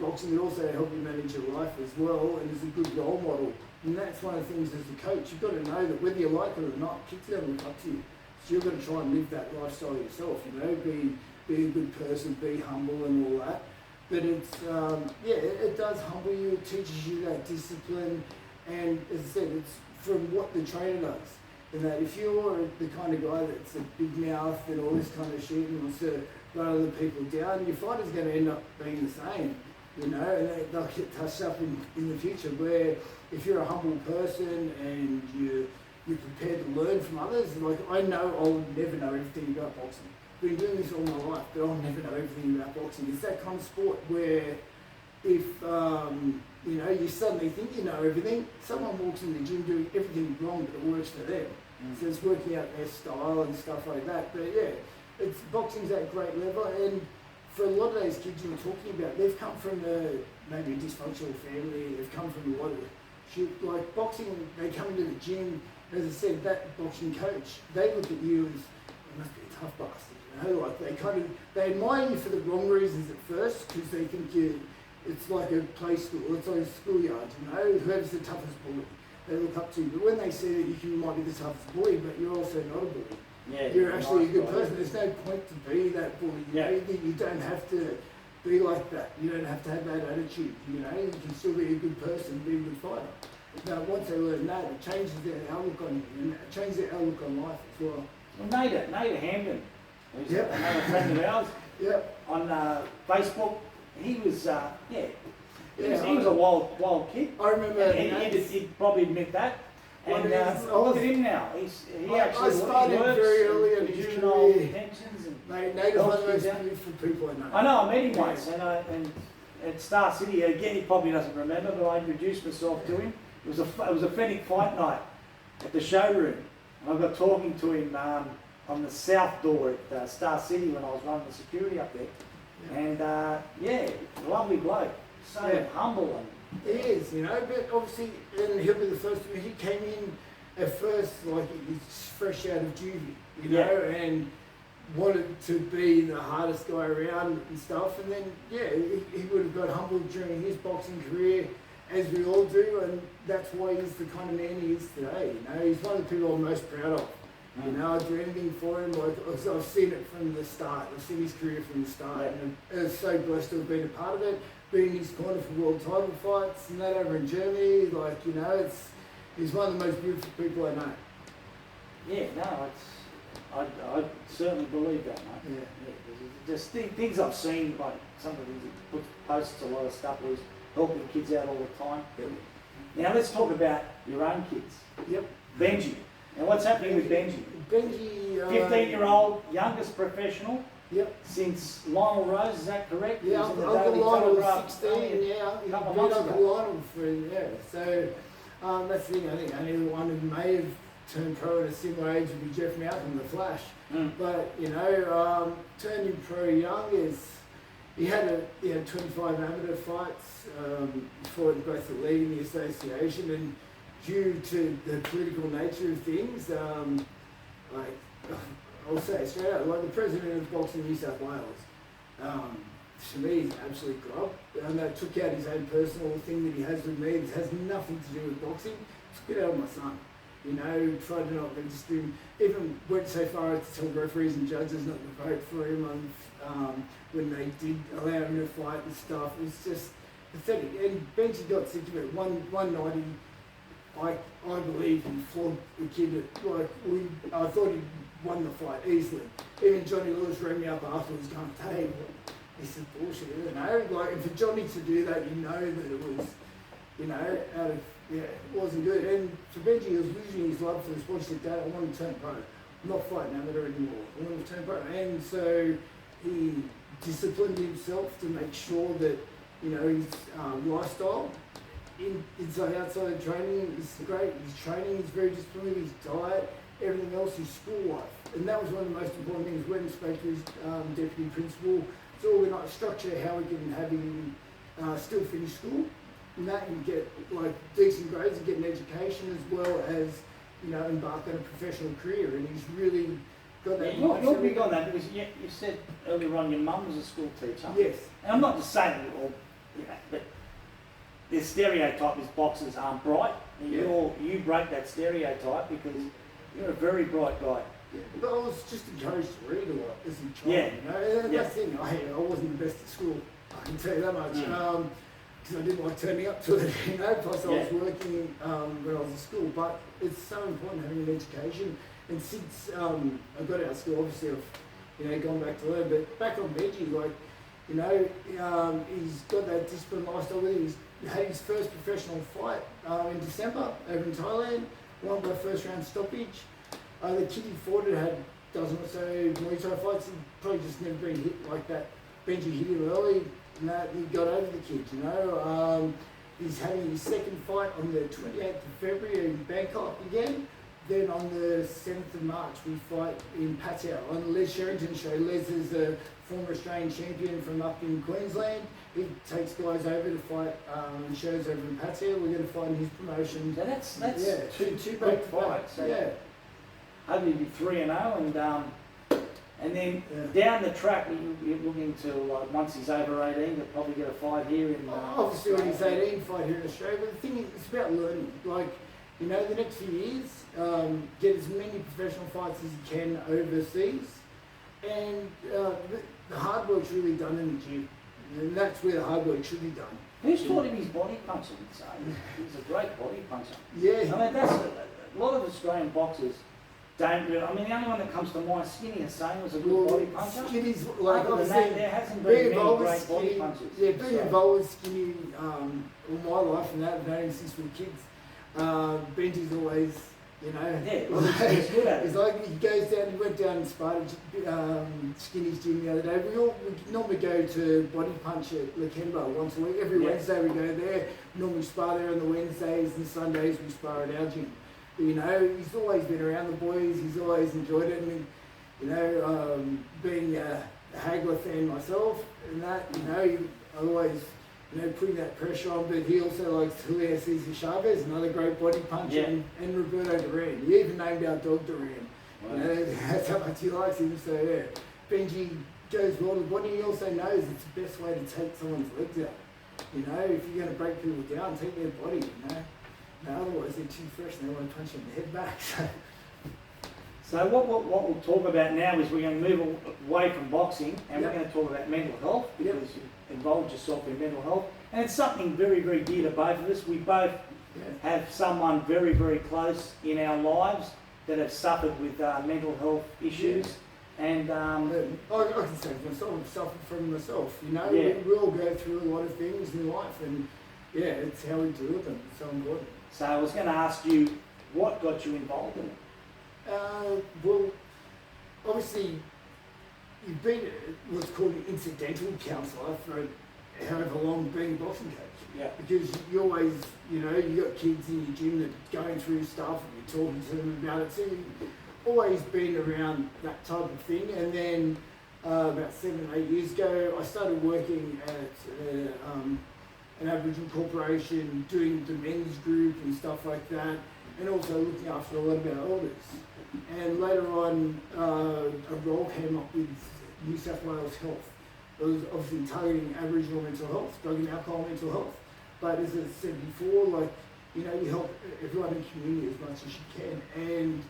boxing, but also help you manage your life as well, and is a good role model. And that's one of the things as a coach, you've got to know that whether you like it or not, kids are going to look up to you. So you've got to try and live that lifestyle yourself, you know, be a good person, be humble and all that. But it's, it does humble you, it teaches you that discipline, and as I said, it's from what the trainer does. And that if you're the kind of guy that's a big mouth and all this kind of shit and wants to run other people down, your fighter's going to end up being the same, you know, and they'll get touched up in the future. Where if you're a humble person and you're prepared to learn from others, like I know I'll never know everything about boxing. I've been doing this all my life, but I'll never know everything about boxing. It's that kind of sport where if you know, you suddenly think you know everything, someone walks in the gym doing everything wrong, but it works for them. So it's working out their style and stuff like that. But yeah, boxing's at a great level, and for a lot of those kids you're talking about, they've come from maybe a dysfunctional family, they've come from a lot of shit. Like boxing, they come into the gym, as I said, that boxing coach, they look at you as, you must be a tough bastard, you know, like they admire you for the wrong reasons at first, because they think it's like a play school, it's like a schoolyard, you know, whoever's the toughest bully, they look up to you. But when they see that you might be the toughest bully, but you're also not a bully. Yeah, You're actually nice a good guy. person. There's no point to be that bully. You know, you don't have to be like that. You don't have to have that attitude. You know, you can still be a good person, be a good fighter. Now, once they learn that, it changes their outlook on you, and it changes their outlook on life as well. Well, Nader Hamden, who's another friend of ours, on Facebook, he was, he was a wild kid. I remember. He'd probably admit that. And look at him now. He I started works very early in his juvenile career. detentions and Nader's one of the most beautiful people I know. I know, I met him once, and at Star City, again, he probably doesn't remember, but I introduced myself to him. It was a Fennec fight night at the showroom. And I got talking to him on the south door at Star City when I was running the security up there. Yeah. And lovely bloke, so humble and. He is, you know, but obviously, and he'll be the first. He came in at first like he's fresh out of juvie, you know, and wanted to be the hardest guy around and stuff. And then, he would have got humbled during his boxing career, as we all do, and that's why he's the kind of man he is today. You know, he's one of the people I'm most proud of. You know, I'd do anything for him. Like I've seen it from the start. I've seen his career from the start, and I'm so blessed to have been a part of it. Being in his corner for world title fights and that over in Germany, like, you know, he's one of the most beautiful people I know. Yeah, no, I certainly believe that, mate. Just things I've seen, like some of the things he posts a lot of stuff where he's helping kids out all the time. Now let's talk about your own kids. Benji. Now what's happening with Benji? Benji, 15-year-old, youngest professional. Since Lionel Rose, is that correct? Yeah, Uncle Lionel was 16, He's been Uncle Lionel for, So, that's the thing, I think only one who may have turned pro at a similar age would be Jeff Mountain, the Flash. But, you know, turning pro young he had 25 amateur fights, fought in both the league and the association, and due to the political nature of things, I'll say it straight out, like the president of Boxing New South Wales, to me he's absolutely corrupt. And that took out his own personal thing that he has with me. It has nothing to do with boxing. Took it out of my son. You know, tried to not register him. Even went so far as to tell referees and judges not to vote for him when they did allow him to fight and stuff. It was just pathetic. And Benji got sick of it. One night I believe he flogged the kid. I thought he won the fight easily. Even Johnny Lewis rang me up afterwards going, hey, this is bullshit, you know? Like, and for Johnny to do that, you know that it was, you know, it wasn't good. And for Benji, he was losing his love for the sport. He said, Dad, I want to turn pro. I'm not fighting amateur anymore. I want to turn pro. And so he disciplined himself to make sure that, you know, his lifestyle, inside, outside of training is great. His training is very disciplined, his diet, everything else, his school life. And that was one of the most important things. When he spoke to his deputy principal, to organise structure how we can have him still finish school and that, and get like decent grades and get an education, as well as, you know, embark on a professional career. And he's really got that. You're big on that, because you said earlier on your mum was a school teacher. Yes. And I'm not just saying it all, you know, but the stereotype is boxers aren't bright. And you break that stereotype because you're a very bright guy. Yeah, but I was just encouraged to read a lot as a child. You know, and that's the thing. I wasn't the best at school. I can tell you that much. Because I didn't like turning up to it. You know, plus I was working when I was in school. But it's so important having an education. And since I got out of school, obviously I've gone back to learn. But back on Benji, like, you know, he's got that disciplined lifestyle with him. He had his first professional fight in December over in Thailand, won by first round stoppage. The kid he fought had dozen or so Muay Thai fights. He'd probably just never been hit like that. Benji hit him early, and he got over the kid, you know. He's having his second fight on the 28th of February in Bangkok again. Then on the 7th of March, we fight in Pattaya on the Les Sherrington show. Les is a former Australian champion from up in Queensland. He takes guys over to fight shows over in Pattaya. We're going to fight in his promotion. So that's two big fights. So hopefully be 3-0, And then Yeah. down the track, you're looking to, like, once he's over 18, he'll probably get a fight here in Obviously, when he's 18, fight here in Australia. But the thing is, it's about learning. Like, you know, the next few years, get as many professional fights as you can overseas. And the hard work's really done in the gym. And that's where the hard work should be done. Who's taught him his body punching? So he's a great body puncher. Yeah. I mean, that's a lot of Australian boxers don't really. I mean, the only one that comes to mind, Skinny Hussein was a good body puncher. Skinny's like, Other than obviously, that, there hasn't being been many involved with great body Skinny, punchers. yeah, being So- involved with Skinny all my life and that, known since we were kids. Benji's always, you know, Yeah, well, he's good at it's it. like he goes down, he went down and sparred Skinny's gym the other day. We normally go to Body Punch at Lakemba once a week. Every Yeah. Wednesday we go there. Normally spar there on the Wednesdays, and Sundays we spar at our gym. But, you know, he's always been around the boys. He's always enjoyed it. And, you know, being a Hagler fan myself, and that, you know, I always, you know, putting that pressure on. But he also likes Julio Cesar Chavez, another great body puncher, Yeah. and Roberto Duran. He even named our dog Duran. You know, that's how much he likes him. So yeah, Benji goes well to the body. He also knows it's the best way to take someone's legs out. You know, if you're going to break people down, take their body. You know, no, otherwise they're too fresh and they want to punch them in the head back. So what we'll talk about now is we're going to move away from boxing, and Yep. we're going to talk about mental health, Yep. because you've involved yourself in mental health, and it's something very, very dear to both of us. We both Yeah. have someone very, very close in our lives that have suffered with mental health issues, and I can say for myself, I've suffered from myself. You know, Yeah. we all go through a lot of things in life, and yeah, it's how we deal with them. It's so important. so I was going to ask you, what got you involved in it? Well, obviously, you've been what's called an incidental counsellor for however long being a boxing coach. Yeah. Because you always, you know, you got kids in your gym that are going through stuff and you're talking to them about it. So you've always been around that type of thing. And then about 7 or 8 years ago, I started working at an Aboriginal corporation, doing the men's group and stuff like that, and also looking after a lot of our elders. And later on, a role came up with New South Wales Health. It was obviously targeting Aboriginal mental health, drug and alcohol mental health. But as I said before, like, you know, you help everyone in the community as much as you can. And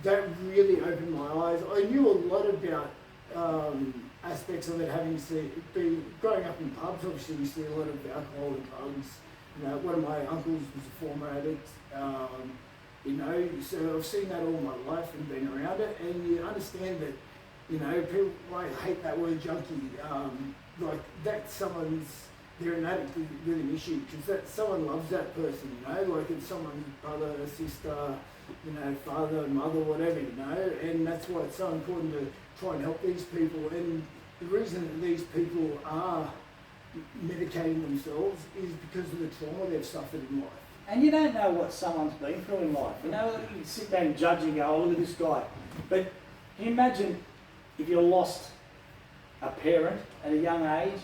that really opened my eyes. I knew a lot about aspects of it, having been growing up in pubs. Obviously, you see a lot of alcohol and drugs. You know, one of my uncles was a former addict. You know, so I've seen that all my life and been around it, and you understand that, you know, people, I hate that word junkie, like that's they're an addict with an issue, because that someone loves that person, you know, like it's someone's brother, sister, you know, father, mother, whatever, you know, and that's why it's so important to try and help these people. And the reason that these people are medicating themselves is because of the trauma they've suffered in life. And you don't know what someone's been through in life. You know, you sit there and judge and go, oh, look at this guy. But can you imagine if you lost a parent at a young age,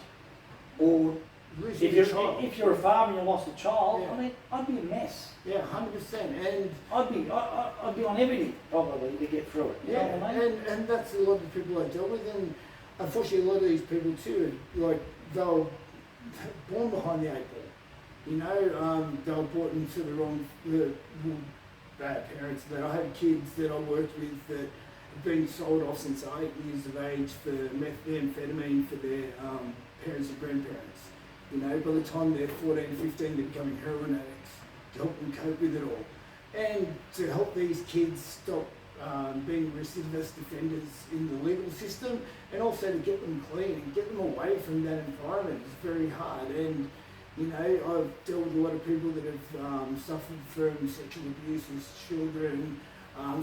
or if you're a father and you lost a child? Yeah. I mean, I'd be a mess. Yeah, 100%. And I'd be on everything probably to get through it. You know what I mean? and that's a lot of the people I dealt with. And unfortunately, a lot of these people too, like, they were born behind the 8 ball. You know, they were brought into the bad parents. That I had kids that I worked with that have been sold off since 8 years of age for methamphetamine for their parents and grandparents. You know, by the time they're 14, 15, they're becoming heroin addicts to help them cope with it all. And to help these kids stop being recidivist offenders in the legal system, and also to get them clean and get them away from that environment is very hard. And you know, I've dealt with a lot of people that have suffered from sexual abuse as children,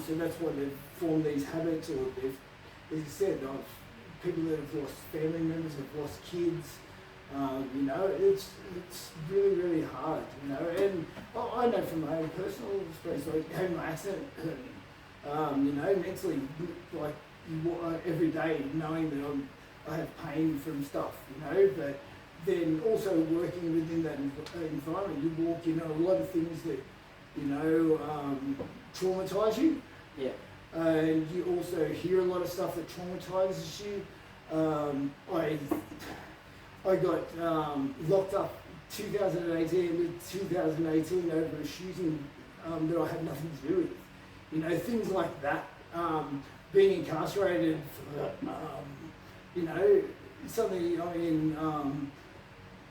so that's why they've formed these habits, or they've, as you said, people that have lost family members, have lost kids. You know, it's really, really hard, you know. And I know from my own personal experience, like having my accident hurt me. You know, mentally, like every day knowing that I have pain from stuff, you know, but then also working within that environment, you walk in on a lot of things that, you know, traumatise you. Yeah. and you also hear a lot of stuff that traumatises you. I got locked up 2018 to 2018 over a shooting that I had nothing to do with. You know, things like that. Being incarcerated for, you know, something I'm in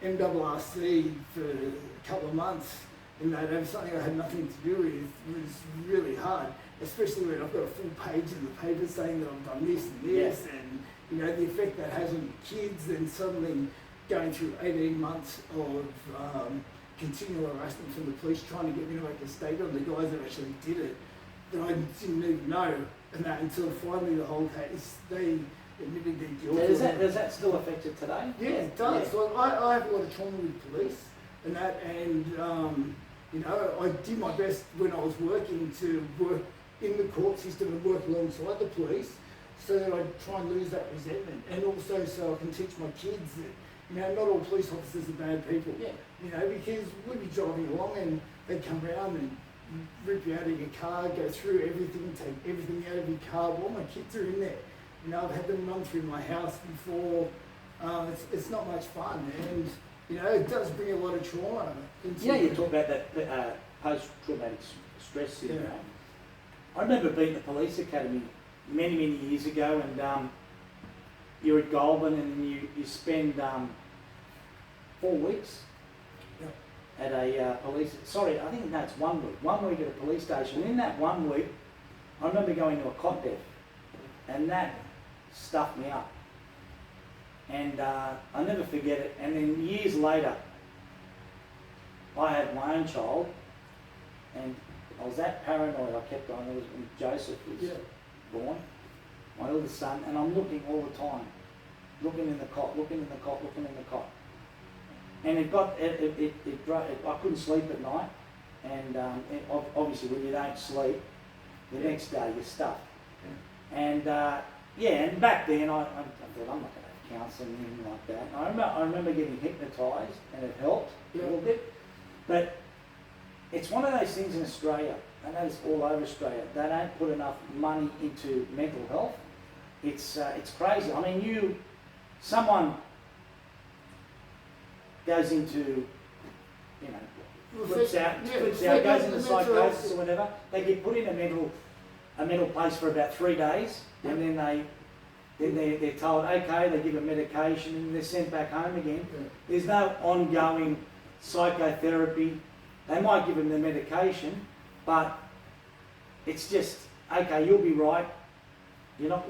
MRRC for a couple of months, and that over something I had nothing to do with was really hard, especially when I've got a full page in the paper saying that I've done this and this, and you know, the effect that has on kids, and suddenly going through 18 months of continual harassment from the police trying to get me to make a statement on the guys that actually did it, that I didn't even know, and that until finally the whole case, they admitted they're guilty. Does that still affect it today? Yeah, it does. Yeah. Like, I have a lot of trauma with police and that, and you know, I did my best when I was working to work in the court system and work alongside the police, so that I try and lose that resentment, and also so I can teach my kids that, you know, not all police officers are bad people. Yeah. You know, because we'd be driving along and they'd come around and rip you out of your car, go through everything, take everything out of your car while my kids are in there. You know, I've had them run through my house before. It's not much fun, and you know, it does bring a lot of trauma into. Yeah, you talk about that post-traumatic stress syndrome. Yeah. I remember being at the police academy many years ago, and you're at Goulburn, and you spend 4 weeks at a police. Sorry, I think that's 1 week. 1 week at a police station. And in that 1 week, I remember going to a cot death, and that stuffed me up. And I'll never forget it. And then years later, I had my own child, and I was that paranoid. I kept on. It was when Joseph was born, my eldest son, and I'm looking all the time, looking in the cot. And it I couldn't sleep at night, and obviously when you don't sleep, the next day you're stuffed. And and back then I thought, I'm not going to have counselling or anything like that. And I remember getting hypnotised, and it helped a little bit. But it's one of those things in Australia, and that is all over Australia. They don't put enough money into mental health. It's crazy. I mean, someone goes into, you know, flips out, goes into psychosis or whatever. They get put in a mental place for about 3 days, and then they're told, okay, they give them medication, and they're sent back home again. There's no ongoing psychotherapy. They might give them the medication, but it's just, okay, you'll be right. You're not,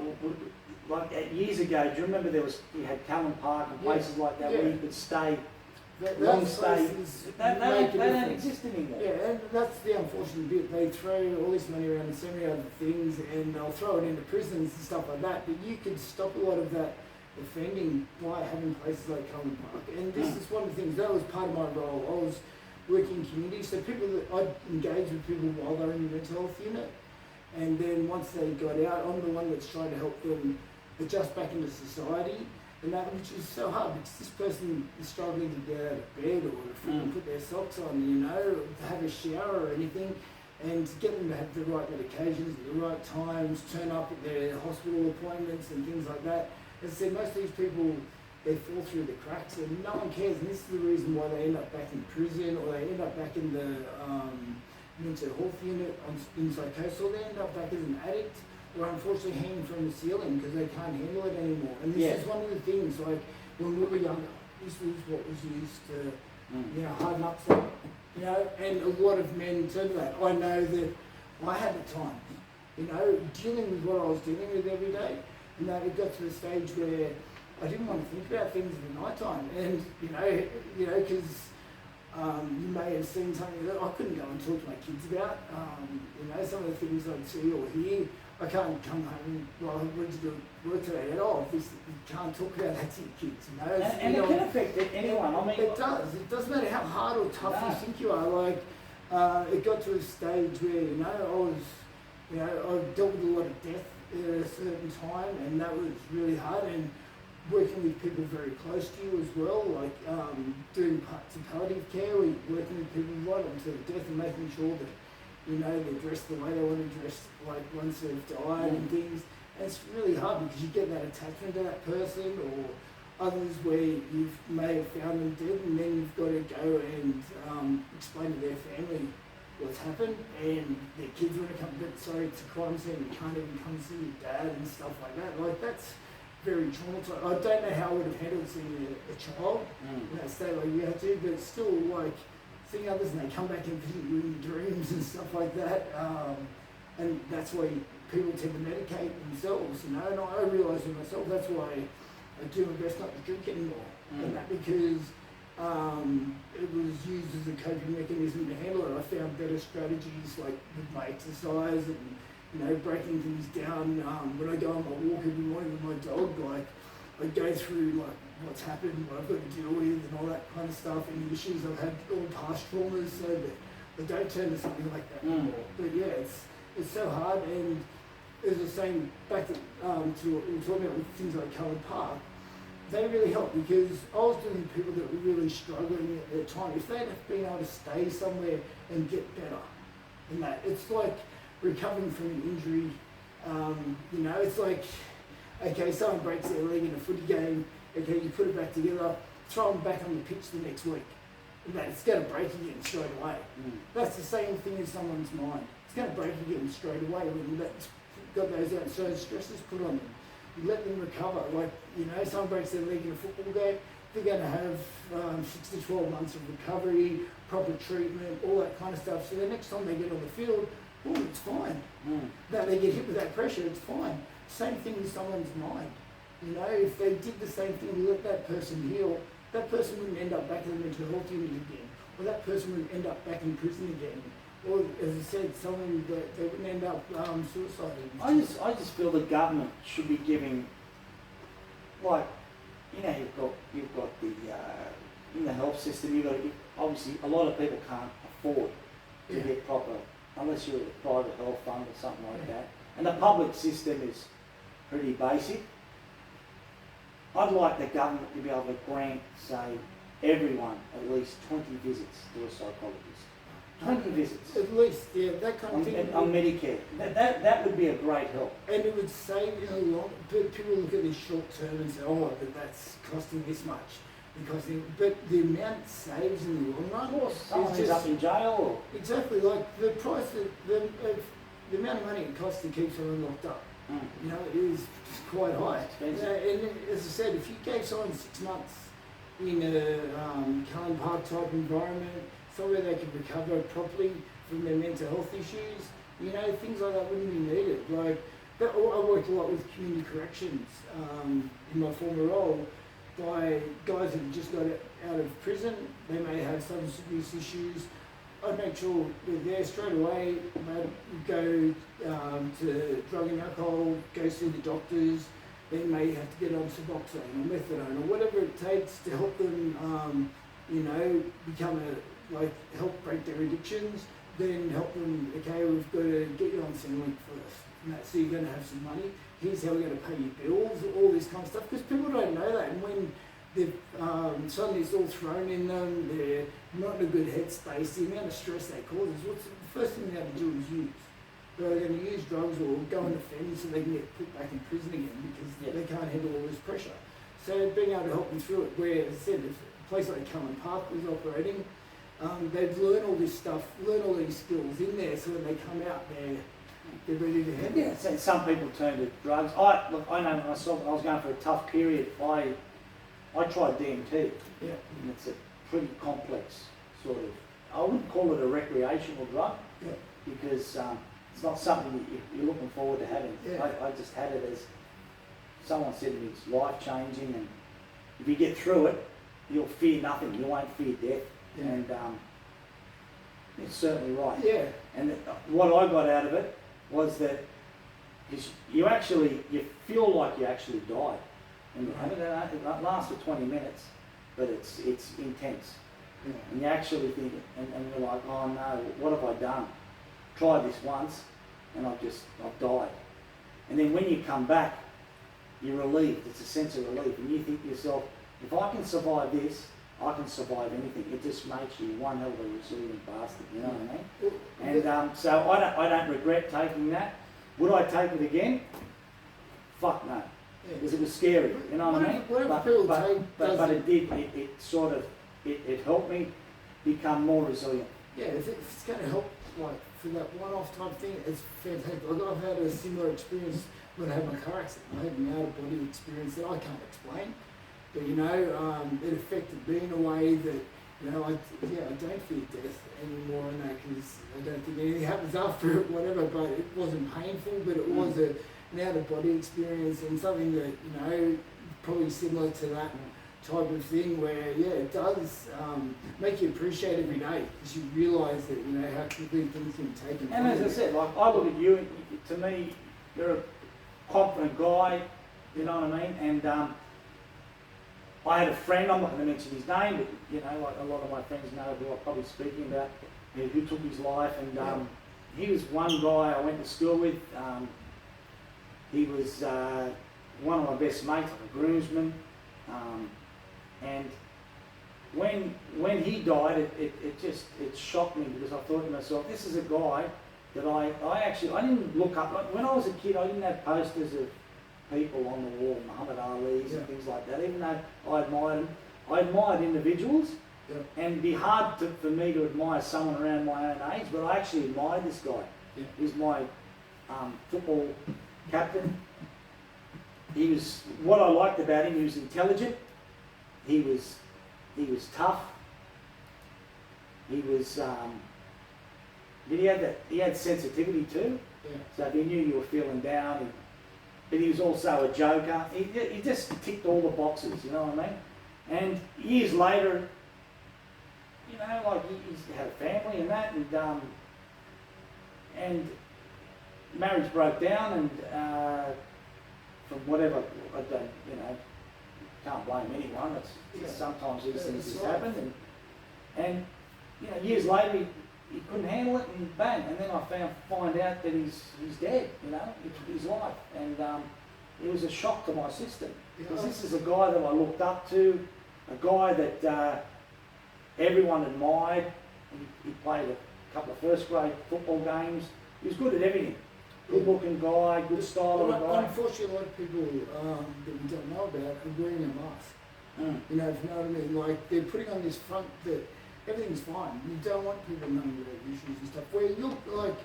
like years ago, do you remember you had Callan Park and places like that where you could stay, long stay. They don't exist anymore. Yeah, and that's the unfortunate bit. They throw all this money around and so many other things, and they'll throw it into prisons and stuff like that, but you could stop a lot of that offending by having places like Callan Park. And this is one of the things, that was part of my role. I was working in community, so people that I'd engage with people while they're in the mental health unit, and then once they got out, I'm the one that's trying to help them adjust back into society, and that, which is so hard because this person is struggling to get out of bed or to put their socks on, you know, to have a shower or anything, and to get them to have the right medications at the right times, turn up at their hospital appointments and things like that. As I said, most of these people, they fall through the cracks, and no one cares, and this is the reason why they end up back in prison, or they end up back in the mental health unit in psychosis, or they end up back as an addict, or unfortunately hanging from the ceiling because they can't handle it anymore. And this is one of the things, like when we were younger, this was what was used to, you know, harden up for, you know, and a lot of men turn to that. I know that I had the time, you know, dealing with what I was dealing with every day, and that it got to the stage where I didn't want to think about things in the night time, and you know, because you may have seen something that I couldn't go and talk to my kids about. You know, some of the things I'd see or hear, I can't come home. Well, I went to do work today at all. You can't talk about that to your kids. You know, and it can affect anyone. I mean, it does. It doesn't matter how hard or tough you think you are. Like, it got to a stage where I dealt with a lot of death at a certain time, and that was really hard. And working with people very close to you as well, like doing palliative care, working with people right up to death and making sure that you know, they dress the way they want to dress, like once they've died and things. And it's really hard because you get that attachment to that person, or others where you may have found them dead, and then you've got to go and explain to their family what's happened, and their kids want to come, but sorry, it's a crime scene, you can't even come see your dad and stuff like that. Like, that's very traumatizing. I don't know how I would have handled seeing a child in that state like you had to, but still, like, seeing others and they come back and visit you in your dreams and stuff like that. And that's why people tend to medicate themselves, you know, and I realise in myself, that's why I do my best not to drink anymore. And that because it was used as a coping mechanism to handle it. I found better strategies like with my exercise and, you know, breaking things down. When I go on my walk every morning with my dog, like, I go through like what's happened, what I've got to deal with and all that kind of stuff, any issues I've had, all past traumas, so that I don't turn to something like that anymore. But yeah, it's so hard. And as I was saying, back to what we were talking about with things like Coloured Park, they really help because I was dealing with people that were really struggling at their time. If they'd have been able to stay somewhere and get better, and that, it's like recovering from an injury. You know, it's like, okay, someone breaks their leg in a footy game, okay, you put it back together, throw them back on the pitch the next week. And that, it's going to break again straight away. That's the same thing in someone's mind. It's going to break again straight away when that's got those outside stresses put on them. You let them recover. Like, you know, someone breaks their leg in a football game, they're going to have 6 to 12 months of recovery, proper treatment, all that kind of stuff. So the next time they get on the field, oh, it's fine. That they get hit with that pressure, it's fine. Same thing with someone's mind. You know, if they did the same thing and let that person heal, that person wouldn't end up back in the mental health unit again, or that person wouldn't end up back in prison again, or, as I said, someone that they wouldn't end up suicidal. I just feel the government should be giving, like, you know, you've got the in the health system, you've got to, obviously a lot of people can't afford to get proper, unless you're a private health fund or something like that, and the public system is pretty basic. I'd like the government to be able to grant, say, everyone at least 20 visits to a psychologist. 20 visits. At least, yeah, that kind of thing. On Medicare. That would be a great help. And it would save in the long, but people look at this short term and say, oh, but that's costing this much. But the amount it saves in the long run. Of course, someone ends up in jail. Or... Exactly, like the price, the amount of money it costs to keep someone locked up. You know, it is just quite high. And as I said, if you gave someone 6 months in a Cullen Park type environment, somewhere they could recover properly from their mental health issues, you know, things like that wouldn't be needed. Like, I worked a lot with community corrections in my former role by guys who just got out of prison. They may have substance abuse issues. I'd make sure they're there straight away. They'd go to drug and alcohol, go see the doctors. They may have to get on Suboxone or methadone or whatever it takes to help them, you know, help break their addictions. Then help them, okay, we've got to get you on Centrelink first. And that's so you're going to have some money. Here's how we're going to pay your bills, all this kind of stuff. Because people don't know that. And when suddenly it's all thrown in them, they're not in a good headspace, the amount of stress that causes, the first thing they have to do is use. They're going to use drugs or go and offend so they can get put back in prison again because they can't handle all this pressure. So being able to help them through it, where, as I said, if a place like Cullen Park was operating, they'd learn all this stuff, learn all these skills in there, so when they come out, they're ready to handle it. Yeah, some people turn to drugs. I know myself, I was going for a tough period. I tried DMT, and it's a pretty complex sort of, I wouldn't call it a recreational drug, because it's not something that you're looking forward to having. I just had it as, someone said to me, it's life-changing, and if you get through it, you'll fear nothing, you won't fear death, and it's certainly right. And what I got out of it was that you feel like you actually died. And it lasts for 20 minutes, but it's intense. And you actually think, and you're like, oh no, what have I done? Tried this once, and I've died. And then when you come back, you're relieved. It's a sense of relief, and you think to yourself, if I can survive this, I can survive anything. It just makes you one hell of a resilient bastard, you know what I mean? Well, And so I don't regret taking that. Would I take it again? Fuck no. Because it was scary, you know what I mean? But it did, it sort of, it helped me become more resilient. Yeah, if it's going to help, like, for that one-off type thing, it's fantastic. I've had a similar experience when I had my car accident. I had an out-of-body experience that I can't explain. But, you know, it affected me in a way that, you know, I don't fear death anymore and that, because I don't think anything happens after it, whatever, but it wasn't painful, but it was an out-of-body experience and something that, you know, probably similar to that type of thing where, yeah, it does make you appreciate every day because you realise that, you know, how quickly things can be taken. And as I said, like, I look at you, and to me, you're a confident guy, you know what I mean? And I had a friend, I'm not going to mention his name, but, you know, like a lot of my friends know who I'm probably speaking about, who took his life, and he was one guy I went to school with. He was one of my best mates, like a groomsman. And when he died, it shocked me because I thought to myself, this is a guy that I didn't look up. Like, when I was a kid, I didn't have posters of people on the wall, Muhammad Ali's and things like that, even though I admired them. I admired individuals, and it'd be hard for me to admire someone around my own age, but I actually admired this guy. He's my football captain. What I liked about him, he was intelligent. He was tough. He was, but he had sensitivity too. So if he knew you were feeling down, but he was also a joker. He just ticked all the boxes, you know what I mean? And years later, you know, like he's had a family and that, and marriage broke down, and from whatever, I don't, you know, can't blame anyone. It's sometimes these things just happen, and you know, years later he couldn't handle it, and bang, and then I find out that he's dead. You know, it's his life, and it was a shock to my system because this is a guy that I looked up to, a guy that everyone admired. He played a couple of first grade football games. He was good at everything. Good looking guy, good style of guy. Unfortunately, a lot of people that we don't know about are wearing a mask. You know, if you know what I mean? Like, they're putting on this front that everything's fine. You don't want people knowing about issues and stuff. Where you like,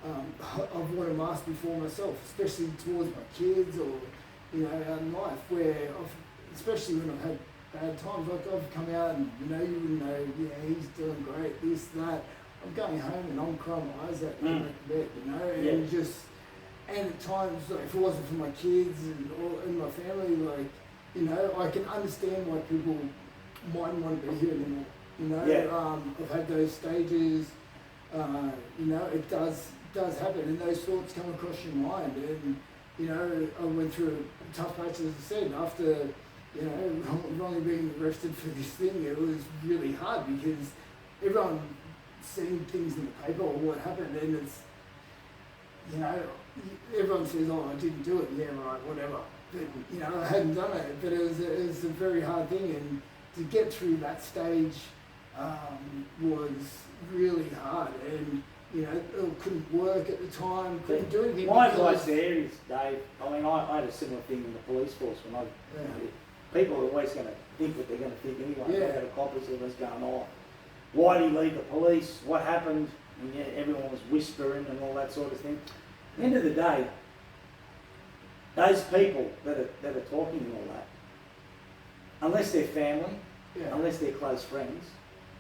I've worn a mask before myself, especially towards my kids or, you know, out in life, where especially when I've had bad times, like I've come out and, you know, you wouldn't know, yeah, he's doing great, this, that. I'm going home and I'm crying my eyes out going back to bed, you know, and at times, like, if it wasn't for my kids and my family, like, you know, I can understand why people mightn't want to be here anymore, you know. I've had those stages, you know, it does happen, and those thoughts come across your mind, and, you know, I went through a tough patch, as I said, after, you know, wrongly being arrested for this thing. It was really hard because everyone seeing things in the paper or what happened, and it's, you know, everyone says, oh, I didn't do it, yeah, right, whatever. But, you know, I hadn't done it, but it was a very hard thing, and to get through that stage was really hard, and, you know, it couldn't work at the time, couldn't do anything. My advice there is, Dave, I mean, I had a similar thing in the police force when you know, people are always going to think what they're going to think anyway. They had a coppers that was going, oh, why did he leave the police? What happened? And yeah, everyone was whispering and all that sort of thing. At the end of the day, those people that are talking and all that, unless they're family, unless they're close friends,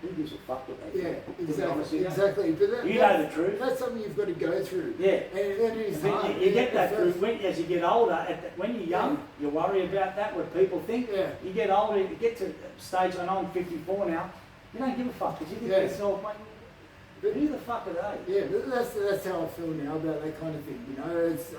who gives a fuck what they think? Exactly. But you know the truth. That's something you've got to go through. Yeah. And it is hard. You get that through as you get older. When you're young, you worry about that, what people think. Yeah. You get older, you get to a stage, and I'm 54 now, you don't give a fuck because you think to yourself, mate, but who the fuck are they? Yeah, but that's how I feel now about that kind of thing. You know, it's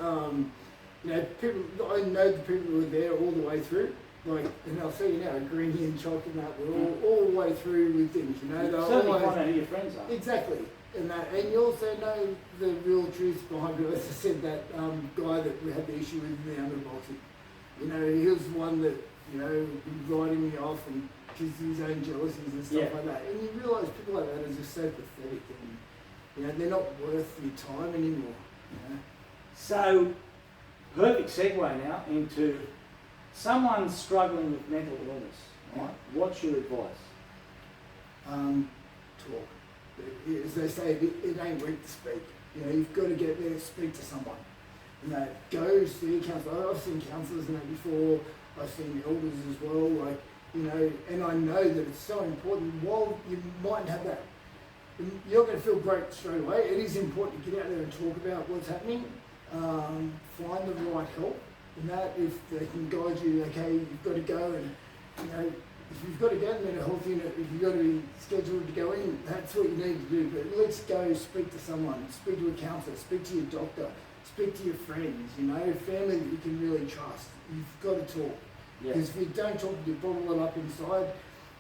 you know, people. I know the people who were there all the way through. Like, and I'll see, you know, Greeny and Chalk and that, we're all the way through with things. You know, you certainly find out who your friends are. Exactly, and you also know the real truth behind it. As I said, that guy that we had the issue with in the underboxing. You know, he was one that be writing me off and because of his own jealousies and stuff like that. And you realise people like that are just so pathetic and, they're not worth your time anymore. So, perfect segue now into someone struggling with mental illness. Right? What's your advice? Talk. As they say, it ain't weak to speak. You've got to get there to speak to someone. Go see a counsellor. I've seen counsellors and that before. I've seen elders as well. And I know that it's so important. While you might have that, you're not going to feel great straight away. It is important to get out there and talk about what's happening. Find the right help. If they can guide you, okay, you've got to go and, if you've got to go to mental health unit, if you've got to be scheduled to go in, that's what you need to do. But let's go speak to someone, speak to a counsellor, speak to your doctor, speak to your friends, family that you can really trust. You've got to talk. Because if you don't talk, you bottle it up inside,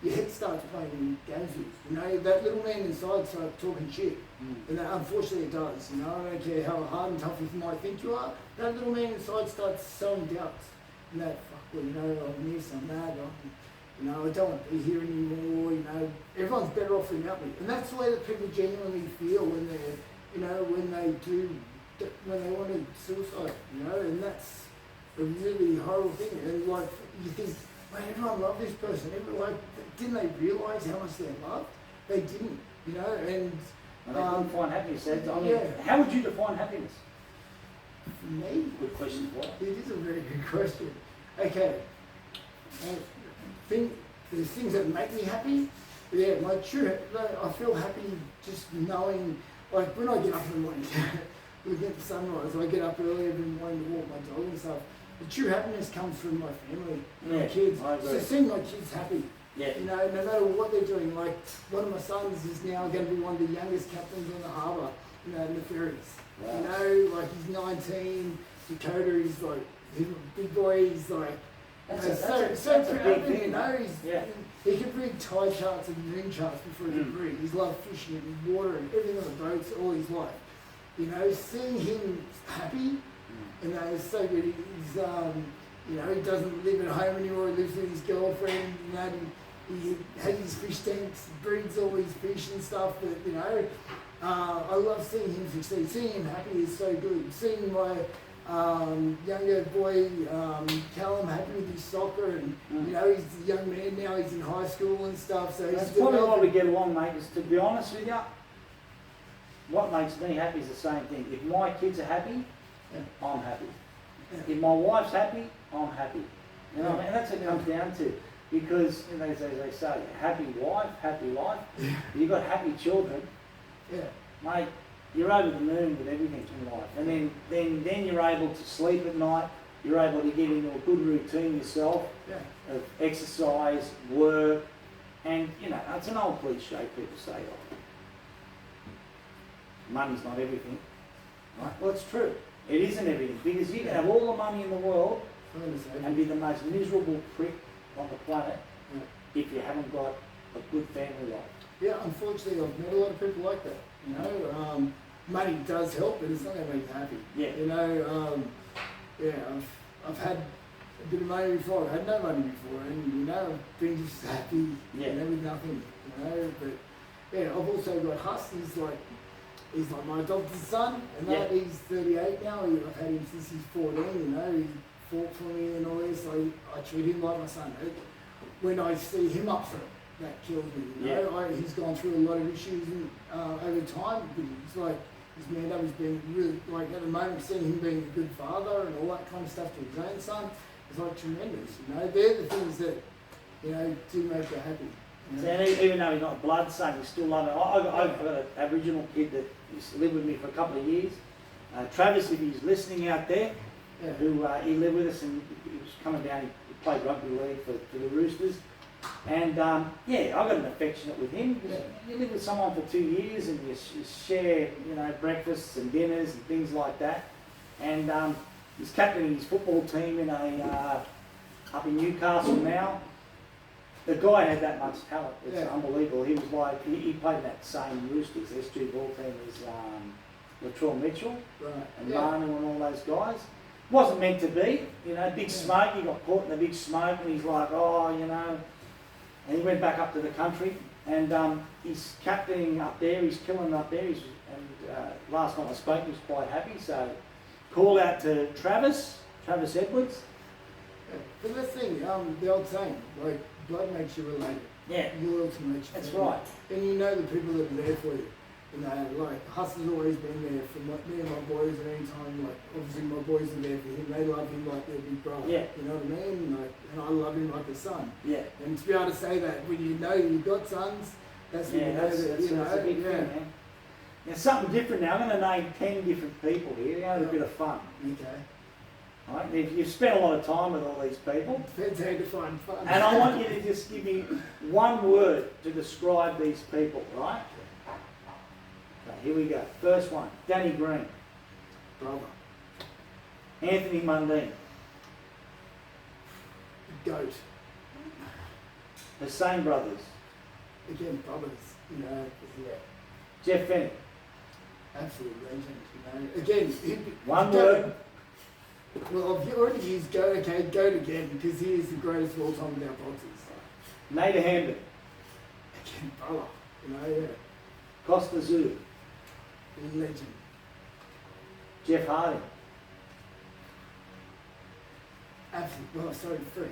your head starts playing games with you. That little man inside starts talking shit. And that, unfortunately it does. I don't care how hard and tough you might think you are, that little man inside starts sowing doubts. And that, I'm this, I'm that, I don't want to be here anymore, everyone's better off without me. And that's the way that people genuinely feel when they're, when they want to suicide, and that's a really horrible thing. And you think, man, everyone loved this person. Didn't they realise how much they loved? They didn't, and they couldn't find happiness. How would you define happiness? For me? Good question. What? It is a very good question. Okay. There's things that make me happy. Yeah, I feel happy just knowing, when I get up in the morning, looking at the sunrise, I get up early every morning to walk my dog and stuff. The true happiness comes from my family, my kids. So seeing my kids happy, no matter what they're doing. Like one of my sons is now going to be one of the youngest captains on the harbour, in the ferries. Wow. He's 19. Dakota, he's he's a big boy. He's so proud. He can read tide charts and moon charts before he can read. He's loved fishing and water and everything on the boats all his life. Seeing him happy, is so good. He's he doesn't live at home anymore. He lives with his girlfriend. He has his fish tanks, breeds all his fish and stuff. But I love seeing him succeed. Seeing him happy is so good. Seeing my younger boy, Callum, happy with his soccer, and he's a young man now. He's in high school and stuff. So that's probably why we get along, mate. Is to be honest with you, what makes me happy is the same thing. If my kids are happy, I'm happy. If my wife's happy, I'm happy. And that's what it comes down to. Because as they say, happy wife, happy life. You've got happy children, mate. You're over the moon with everything in life, and then you're able to sleep at night. You're able to get into a good routine yourself of exercise, work, and it's an old cliche. People say, money's not everything, right? Well, it's true. It isn't everything, because you can have all the money in the world and be the most miserable prick on the planet if you haven't got a good family life. Yeah, unfortunately, I've met a lot of people like that. Money does help, but it's not going to make you happy. I've had a bit of money before. I've had no money before, and I've been just happy, with nothing. But I've also got Huss. He's like my adopted son, and he's 38 now. I've had him since he's 14. He fought for me and all this. I treat him like my son. When I see him up for it, that kills me. He's gone through a lot of issues over time. But he's manned up. He's been really, at the moment, seeing him being a good father and all that kind of stuff to his own son is tremendous. They're the things that do make you happy. And even though he's not blood son, you still love it. I've got an Aboriginal kid that used to live with me for a couple of years. Travis, if he's listening out there, who he lived with us, and he was coming down. He played rugby league for the Roosters. And I got an affectionate with him. You live with someone for 2 years and you share, breakfasts and dinners and things like that. And he's captaining his football team up in Newcastle now. The guy had that much talent. It's unbelievable. He was he played in that same Roosters S2 ball team as Latrell Mitchell and Manu and all those guys. Wasn't meant to be, you know, big smoke, he got caught in the big smoke and he's like, oh, you know, and he went back up to the country and he's captaining up there, he's killing up there, last time I spoke he was quite happy, so call out to Travis Edwards. But the thing, the old saying, like, blood makes you related. Yeah. Loyalty makes you That's family. right. And you know the people that are there for you. You know, like, Hustler's always been there for me and my boys at any time. Like, obviously my boys are there for him. They love him like their big brother. Yeah. You know what I mean? Like, and I love him like a son. Yeah. And to be able to say that when you know you've got sons, that's when you know that, you know. That's a big thing, man. Now, something different now. I'm going to name 10 different people here. You know, a bit of fun. Okay. Right? If you've spent a lot of time with all these people, Depends how to find fun. and I want you to just give me one word to describe these people, right? Okay, here we go. First one, Danny Green. Brother. Anthony Mundine. Goat. Hussein Brothers. Again, brothers. You know, yeah. Jeff Fennick. Absolute legend, you know. Again, One word. Well, I've already used Goat, okay, Goat again, because he is the greatest of all time without boxers. Nader Hamden. Again, brother, you know, yeah. Costa Zulu. Legend. Jeff Harding. Absolute, well, sorry, freak.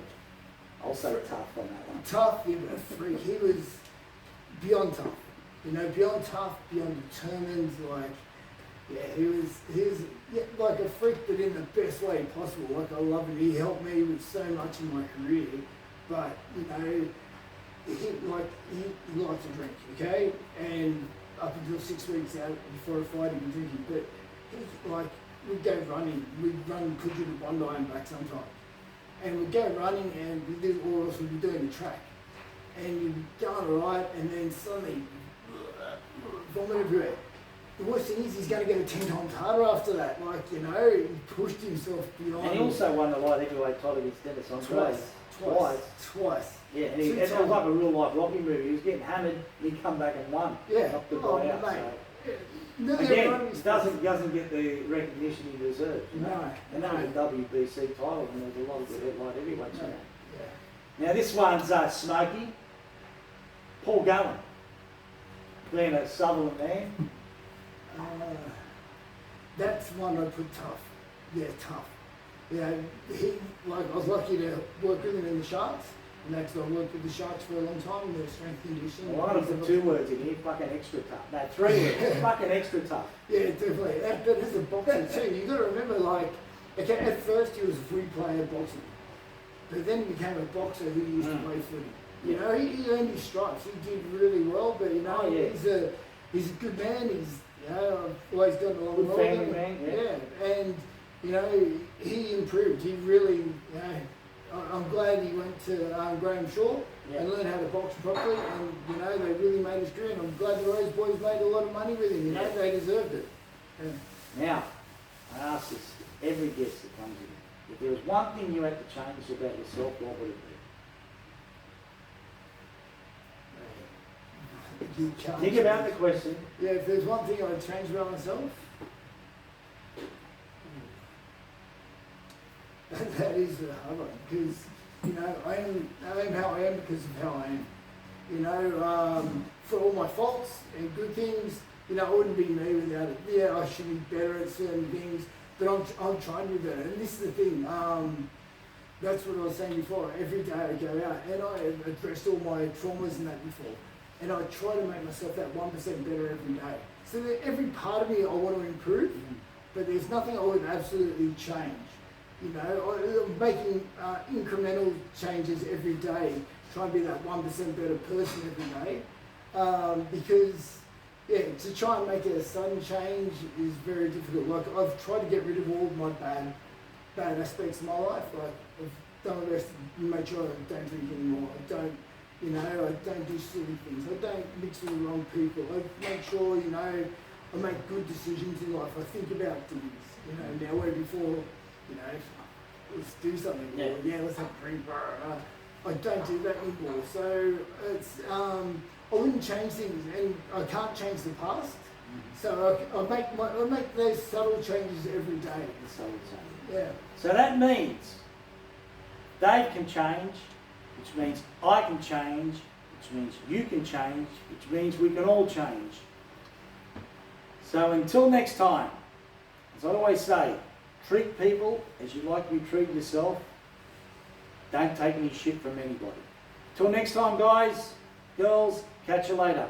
I'll say tough on that one. Tough, yeah, but a freak. He was beyond tough. You know, beyond tough, beyond determined, like, yeah, he was yeah, like a freak, but in the best way possible. Like, I love him. He helped me with so much in my career, but, you know, he likes to drink, okay? And up until 6 weeks out before a fight, he'd be drinking. But he's like, we'd go running. We'd run Coogee to Bondi and back sometimes. And we'd go running and we'd do, or else we'd be doing the track. And you'd be going alright, and then suddenly, vomit everywhere. The worst thing is he's going to go 10 times harder after that. Like, you know, he pushed himself beyond. And he also won the light heavyweight title against Dennis on Twice. Yeah, and it was like a real life Rocky movie. He was getting hammered, and he'd come back and won. Yeah. Knocked the guy out. Mate. So. No, Again, he doesn't get the recognition he deserves. You know? No. And that was a WBC title, and there was a lot of good light heavyweights in that. Yeah. Now this one's Smokey. Paul Gallen. Being a Sutherland man. That's one I put tough. Yeah, tough. Yeah, I was lucky to work with him in the Sharks, and that's I worked with the Sharks for a long time in their strength conditioning. Well, I'm going to put 2 words in here, fucking extra tough. No, 3 words, fucking extra tough. Yeah, definitely. But as a boxer too, you got to remember, like, okay, at first he was a free player boxing, but then he became a boxer who used to play footy. You know, he earned his stripes. He did really well, but you know, he's a good man. He's, you know, I've always gotten along well with him. Man, yeah, and you know, he improved. He really, you know, I'm glad he went to Graham Shaw and learned how to box properly. And you know, they really made his career. And I'm glad the Rose boys made a lot of money with him. You know, they deserved it. Yeah. Now, I ask this every guest that comes in: if there was one thing you had to change about yourself, what would it be? Think about the question. Yeah, if there's one thing I'd change about myself, that is a hard one, because, you know, I am how I am because of how I am. You know, for all my faults and good things, you know, I wouldn't be me without it. Yeah, I should be better at certain things, but I'm trying to be better. And this is the thing, that's what I was saying before. Every day I go out and I addressed all my traumas and that before. And I try to make myself that 1% better every day. So that every part of me I want to improve, but there's nothing I would absolutely change. You know, I'm making incremental changes every day, trying to be that 1% better person every day. Because, yeah, to try and make a sudden change is very difficult. Like, I've tried to get rid of all of my bad aspects of my life. Like, I've done my best to make sure I don't drink anymore. I don't do silly things. I don't mix with the wrong people. I make sure, you know, I make good decisions in life. I think about things, you know, now where before, you know, let's do something. Yeah. Or, let's have a drink. I don't do that anymore. So it's, I wouldn't change things, and I can't change the past, So I make those subtle changes every day. Yeah. So that means Dave can change, which means I can change, which means you can change, which means we can all change. So until next time, as I always say, treat people as you like to be treated yourself. Don't take any shit from anybody. Till next time, guys, girls, catch you later.